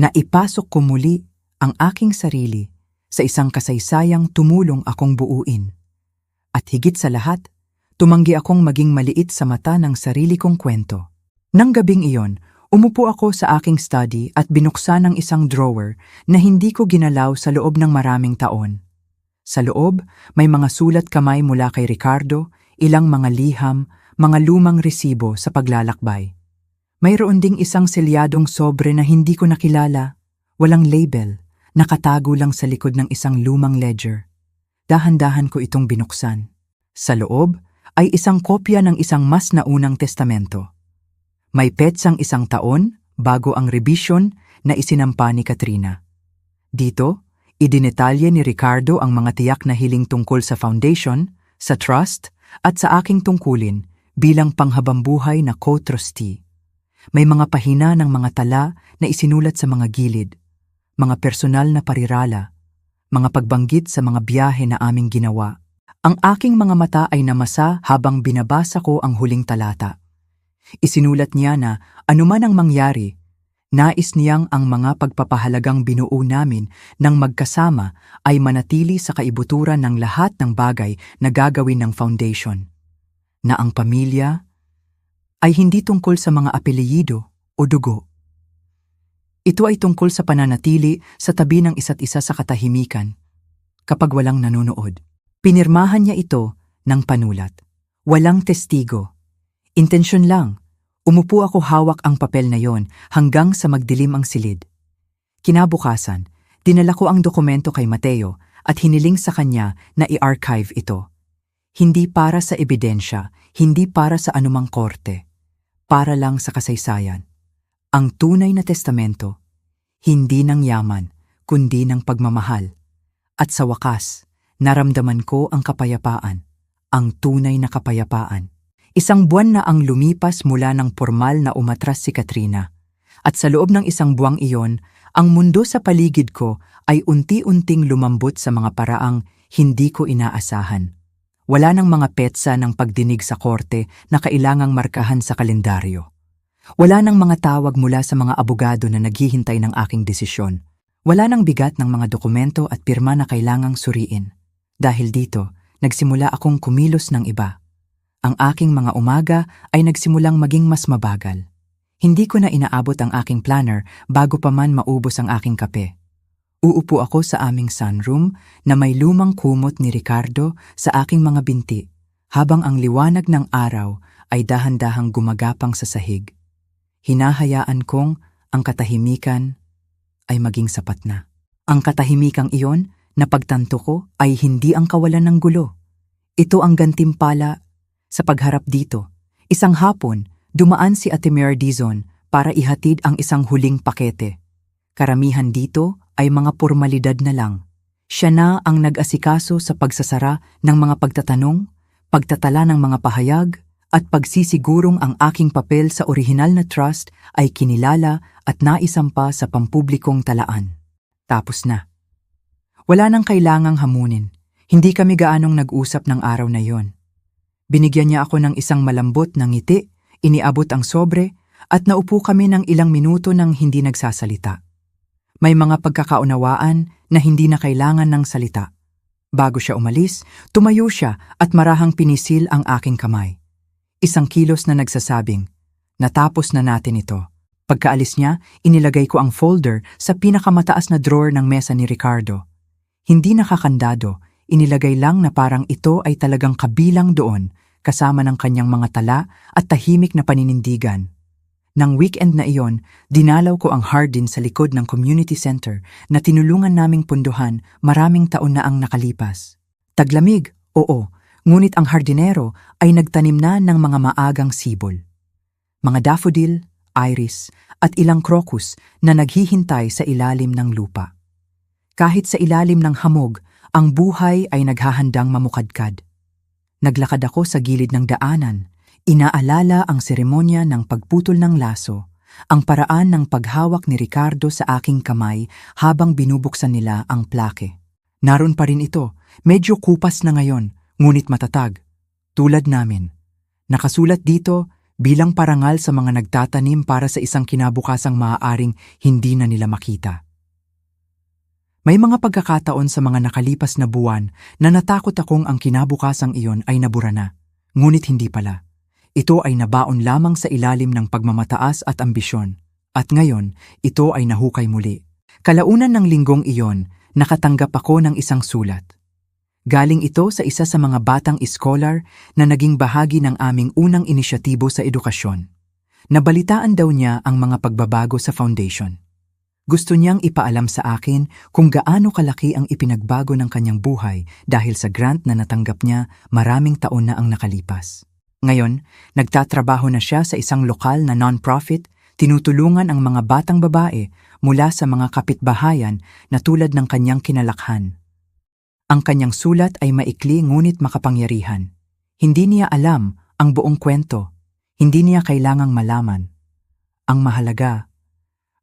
Naipasok ko muli ang aking sarili sa isang kasaysayang tumulong akong buuin. At higit sa lahat, tumanggi akong maging maliit sa mata ng sarili kong kwento. Nang gabing iyon, umupo ako sa aking study at binuksan ang isang drawer na hindi ko ginalaw sa loob ng maraming taon. Sa loob, may mga sulat kamay mula kay Ricardo, ilang mga liham, mga lumang resibo sa paglalakbay. Mayroon ding isang selyadong sobre na hindi ko nakilala, walang label, nakatago lang sa likod ng isang lumang ledger. Dahan-dahan ko itong binuksan. Sa loob ay isang kopya ng isang mas naunang testamento. May petsang 1 taon bago ang revision na isinampa ni Katrina. Dito, idinetalye ni Ricardo ang mga tiyak na hiling tungkol sa foundation, sa trust, at sa aking tungkulin bilang panghabambuhay na co-trustee. May mga pahina ng mga tala na isinulat sa mga gilid, mga personal na parirala, mga pagbanggit sa mga biyahe na aming ginawa. Ang aking mga mata ay namasa habang binabasa ko ang huling talata. Isinulat niya na anuman ang mangyari, nais niyang ang mga pagpapahalagang binuo namin ng magkasama ay manatili sa kaibuturan ng lahat ng bagay na gagawin ng foundation. Na ang pamilya ay hindi tungkol sa mga apelyido o dugo. Ito ay tungkol sa pananatili sa tabi ng isa't isa sa katahimikan kapag walang nanonood. Pinirmahan niya ito ng panulat. Walang testigo. Intensyon lang. Umupo ako hawak ang papel na yon hanggang sa magdilim ang silid. Kinabukasan, dinala ko ang dokumento kay Mateo at hiniling sa kanya na i-archive ito. Hindi para sa ebidensya, hindi para sa anumang korte. Para lang sa kasaysayan. Ang tunay na testamento, hindi ng yaman, kundi ng pagmamahal. At sa wakas, naramdaman ko ang kapayapaan, ang tunay na kapayapaan. 1 buwan na ang lumipas mula ng formal na umatras si Katrina. At sa loob ng 1 buwang iyon, ang mundo sa paligid ko ay unti-unting lumambot sa mga paraang hindi ko inaasahan. Wala nang mga petsa ng pagdinig sa korte na kailangang markahan sa kalendaryo. Wala nang mga tawag mula sa mga abogado na naghihintay ng aking desisyon. Wala nang bigat ng mga dokumento at pirma na kailangang suriin. Dahil dito, nagsimula akong kumilos ng iba. Ang aking mga umaga ay nagsimulang maging mas mabagal. Hindi ko na inaabot ang aking planner bago pa man maubos ang aking kape. Uupo ako sa aming sunroom na may lumang kumot ni Ricardo sa aking mga binti habang ang liwanag ng araw ay dahan-dahang gumagapang sa sahig. Hinahayaan kong ang katahimikan ay maging sapat na. Ang katahimikang iyon na pagtanto ko ay hindi ang kawalan ng gulo. Ito ang gantimpala sa pagharap dito. Isang hapon, dumaan si Ate Mary Dizon para ihatid ang isang huling pakete. Karamihan dito ay mga pormalidad na lang. Siya na ang nag-asikaso sa pagsasara ng mga pagtatanong, pagtatala ng mga pahayag, at pagsisigurong ang aking papel sa orihinal na trust ay kinilala at naisampa sa pampublikong talaan. Tapos na. Wala nang kailangang hamunin. Hindi kami gaanong nag-usap ng araw na yon. Binigyan niya ako ng isang malambot na ngiti, iniabot ang sobre, at naupo kami ng ilang minuto nang hindi nagsasalita. May mga pagkakaunawaan na hindi na kailangan ng salita. Bago siya umalis, tumayo siya at marahang pinisil ang aking kamay. Isang kilos na nagsasabing, natapos na natin ito. Pagkaalis niya, inilagay ko ang folder sa pinakamataas na drawer ng mesa ni Ricardo. Hindi nakakandado, inilagay lang na parang ito ay talagang kabilang doon, kasama ng kanyang mga tala at tahimik na paninindigan. Nang weekend na iyon, dinalaw ko ang Hardin sa likod ng community center na tinulungan naming punduhan maraming taon na ang nakalipas. Taglamig, oo, ngunit ang hardinero ay nagtanim na ng mga maagang sibol. Mga daffodil, iris, at ilang crocus na naghihintay sa ilalim ng lupa. Kahit sa ilalim ng hamog, ang buhay ay naghahandang mamukadkad. Naglakad ako sa gilid ng daanan, inaalala ang seremonya ng pagputol ng laso, ang paraan ng paghawak ni Ricardo sa aking kamay habang binubuksan nila ang plake. Naroon pa rin ito, medyo kupas na ngayon, ngunit matatag. Tulad namin, Nakasulat dito bilang parangal sa mga nagtatanim para sa isang kinabukasang maaaring hindi na nila makita. May mga pagkakataon sa mga nakalipas na buwan na natakot akong ang kinabukasang iyon ay nabura na. Ngunit hindi pala. Ito ay nabaon lamang sa ilalim ng pagmamataas at ambisyon. At ngayon, ito ay nahukay muli. Kalaunan ng linggong iyon, nakatanggap ako ng isang sulat. Galing ito sa isa sa mga batang scholar na naging bahagi ng aming unang inisyatibo sa edukasyon. Nabalitaan daw niya ang mga pagbabago sa foundation. Gusto niyang ipaalam sa akin kung gaano kalaki ang ipinagbago ng kanyang buhay dahil sa grant na natanggap niya maraming taon na ang nakalipas. Ngayon, nagtatrabaho na siya sa isang lokal na non-profit, tinutulungan ang mga batang babae mula sa mga kapitbahayan na tulad ng kanyang kinalakhan. Ang kanyang sulat ay maikli ngunit makapangyarihan. Hindi niya alam ang buong kwento. Hindi niya kailangang malaman. Ang mahalaga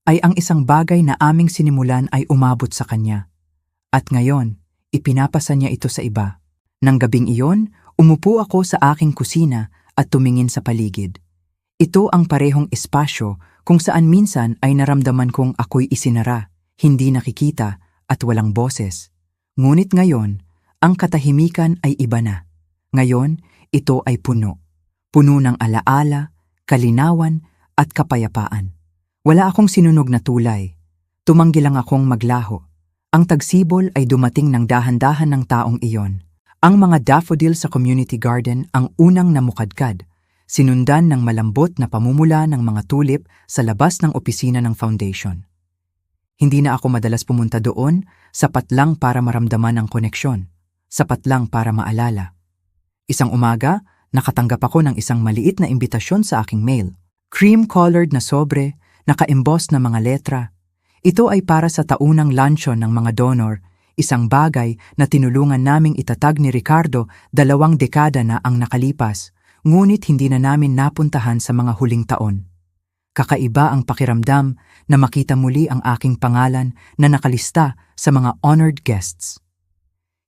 ay ang isang bagay na aming sinimulan ay umabot sa kanya. At ngayon, ipinapasa niya ito sa iba. Nang gabing iyon, umupo ako sa aking kusina at tumingin sa paligid. Ito ang parehong espasyo kung saan minsan ay naramdaman kong ako'y isinara, hindi nakikita at walang boses. Ngunit ngayon, ang katahimikan ay iba na. Ngayon, ito ay puno. Puno ng alaala, kalinawan at kapayapaan. Wala akong sinunog na tulay. Tumanggi lang akong maglaho. Ang tagsibol ay dumating ng dahan-dahan ng taong iyon. Ang mga daffodil sa community garden ang unang namukadkad, sinundan ng malambot na pamumula ng mga tulip sa labas ng opisina ng foundation. Hindi na ako madalas pumunta doon, sapat lang para maramdaman ang koneksyon, sapat lang para maalala. Isang umaga, nakatanggap ako ng isang maliit na imbitasyon sa aking mail. Cream-colored na sobre, naka-emboss na mga letra. Ito ay para sa taunang luncheon ng mga donor, isang bagay na tinulungan naming itatag ni Ricardo 2 dekada na ang nakalipas, ngunit hindi na namin napuntahan sa mga huling taon. Kakaiba ang pakiramdam na makita muli ang aking pangalan na nakalista sa mga honored guests.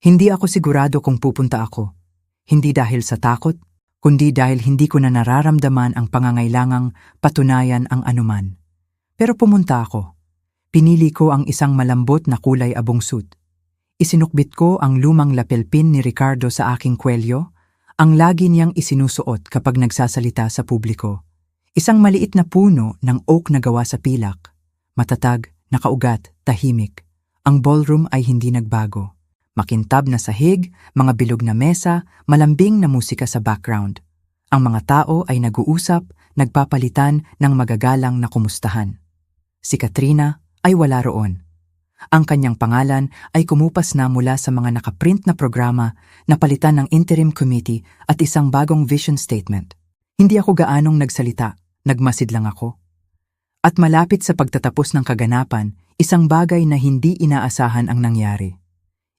Hindi ako sigurado kung pupunta ako. Hindi dahil sa takot, kundi dahil hindi ko na nararamdaman ang pangangailangang patunayan ang anuman. Pero pumunta ako. Pinili ko ang isang malambot na kulay abong suit. Isinukbit ko ang lumang lapelpin ni Ricardo sa aking kwelyo, ang lagi niyang isinusuot kapag nagsasalita sa publiko. Isang maliit na puno ng oak na gawa sa pilak. Matatag, nakaugat, tahimik. Ang ballroom ay hindi nagbago. Makintab na sahig, mga bilog na mesa, malambing na musika sa background. Ang mga tao ay nag-uusap, nagpapalitan ng magagalang na kumustahan. Si Katrina ay wala roon. Ang kanyang pangalan ay kumupas na mula sa mga nakaprint na programa na palitan ng interim committee at isang bagong vision statement. Hindi ako gaanong nagsalita, nagmasid lang ako. At malapit sa pagtatapos ng kaganapan, isang bagay na hindi inaasahan ang nangyari.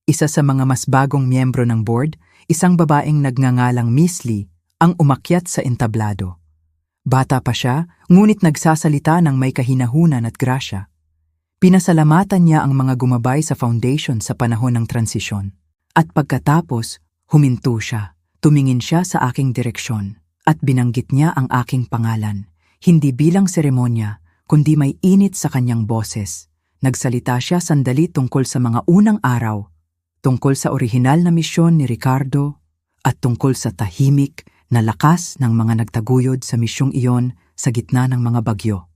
Isa sa mga mas bagong miyembro ng board, isang babaeng nagngangalang Miss Lee, ang umakyat sa entablado. Bata pa siya, ngunit nagsasalita ng may kahinahunan at grasya. Pinasalamatan niya ang mga gumabay sa foundation sa panahon ng transisyon. At pagkatapos, huminto siya. Tumingin siya sa aking direksyon at binanggit niya ang aking pangalan. Hindi bilang seremonya, kundi may init sa kanyang boses. Nagsalita siya sandali tungkol sa mga unang araw, tungkol sa orihinal na misyon ni Ricardo, at tungkol sa tahimik na lakas ng mga nagtaguyod sa misyong iyon sa gitna ng mga bagyo.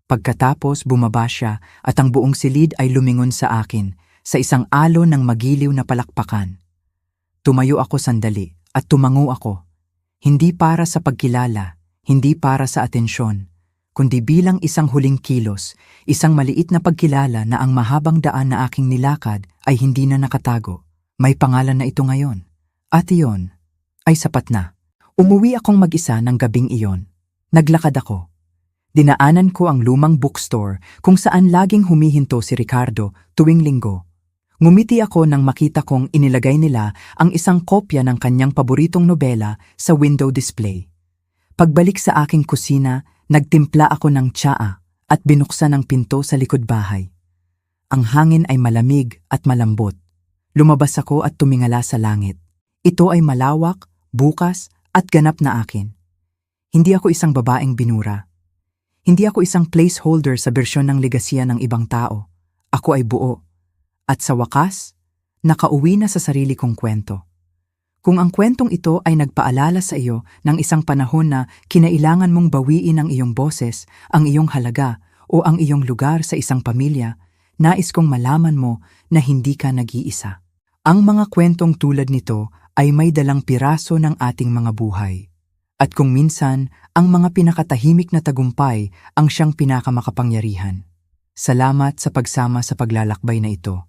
Pagkatapos bumaba siya at ang buong silid ay lumingon sa akin sa isang alon ng magiliw na palakpakan. Tumayo ako sandali at tumango ako. Hindi para sa pagkilala, hindi para sa atensyon, kundi bilang isang huling kilos, isang maliit na pagkilala na ang mahabang daan na aking nilakad ay hindi na nakatago. May pangalan na ito ngayon. At iyon ay sapat na. Umuwi akong mag-isa ng gabing iyon. Naglakad ako. Dinaanan ko ang lumang bookstore kung saan laging humihinto si Ricardo tuwing linggo. Ngumiti ako nang makita kong inilagay nila ang isang kopya ng kanyang paboritong nobela sa window display. Pagbalik sa aking kusina, nagtimpla ako ng tsaa at binuksan ang pinto sa likod bahay. Ang hangin ay malamig at malambot. Lumabas ako at tumingala sa langit. Ito ay malawak, bukas at ganap na akin. Hindi ako isang babaeng binura. Hindi ako isang placeholder sa bersyon ng legasya ng ibang tao. Ako ay buo. At sa wakas, nakauwi na sa sarili kong kwento. Kung ang kwentong ito ay nagpaalala sa iyo ng isang panahon na kinailangan mong bawiin ang iyong boses, ang iyong halaga, o ang iyong lugar sa isang pamilya, nais kong malaman mo na hindi ka nag-iisa. Ang mga kwentong tulad nito ay may dalang piraso ng ating mga buhay. At kung minsan, ang mga pinakatahimik na tagumpay ang siyang pinakamakapangyarihan. Salamat sa pagsama sa paglalakbay na ito.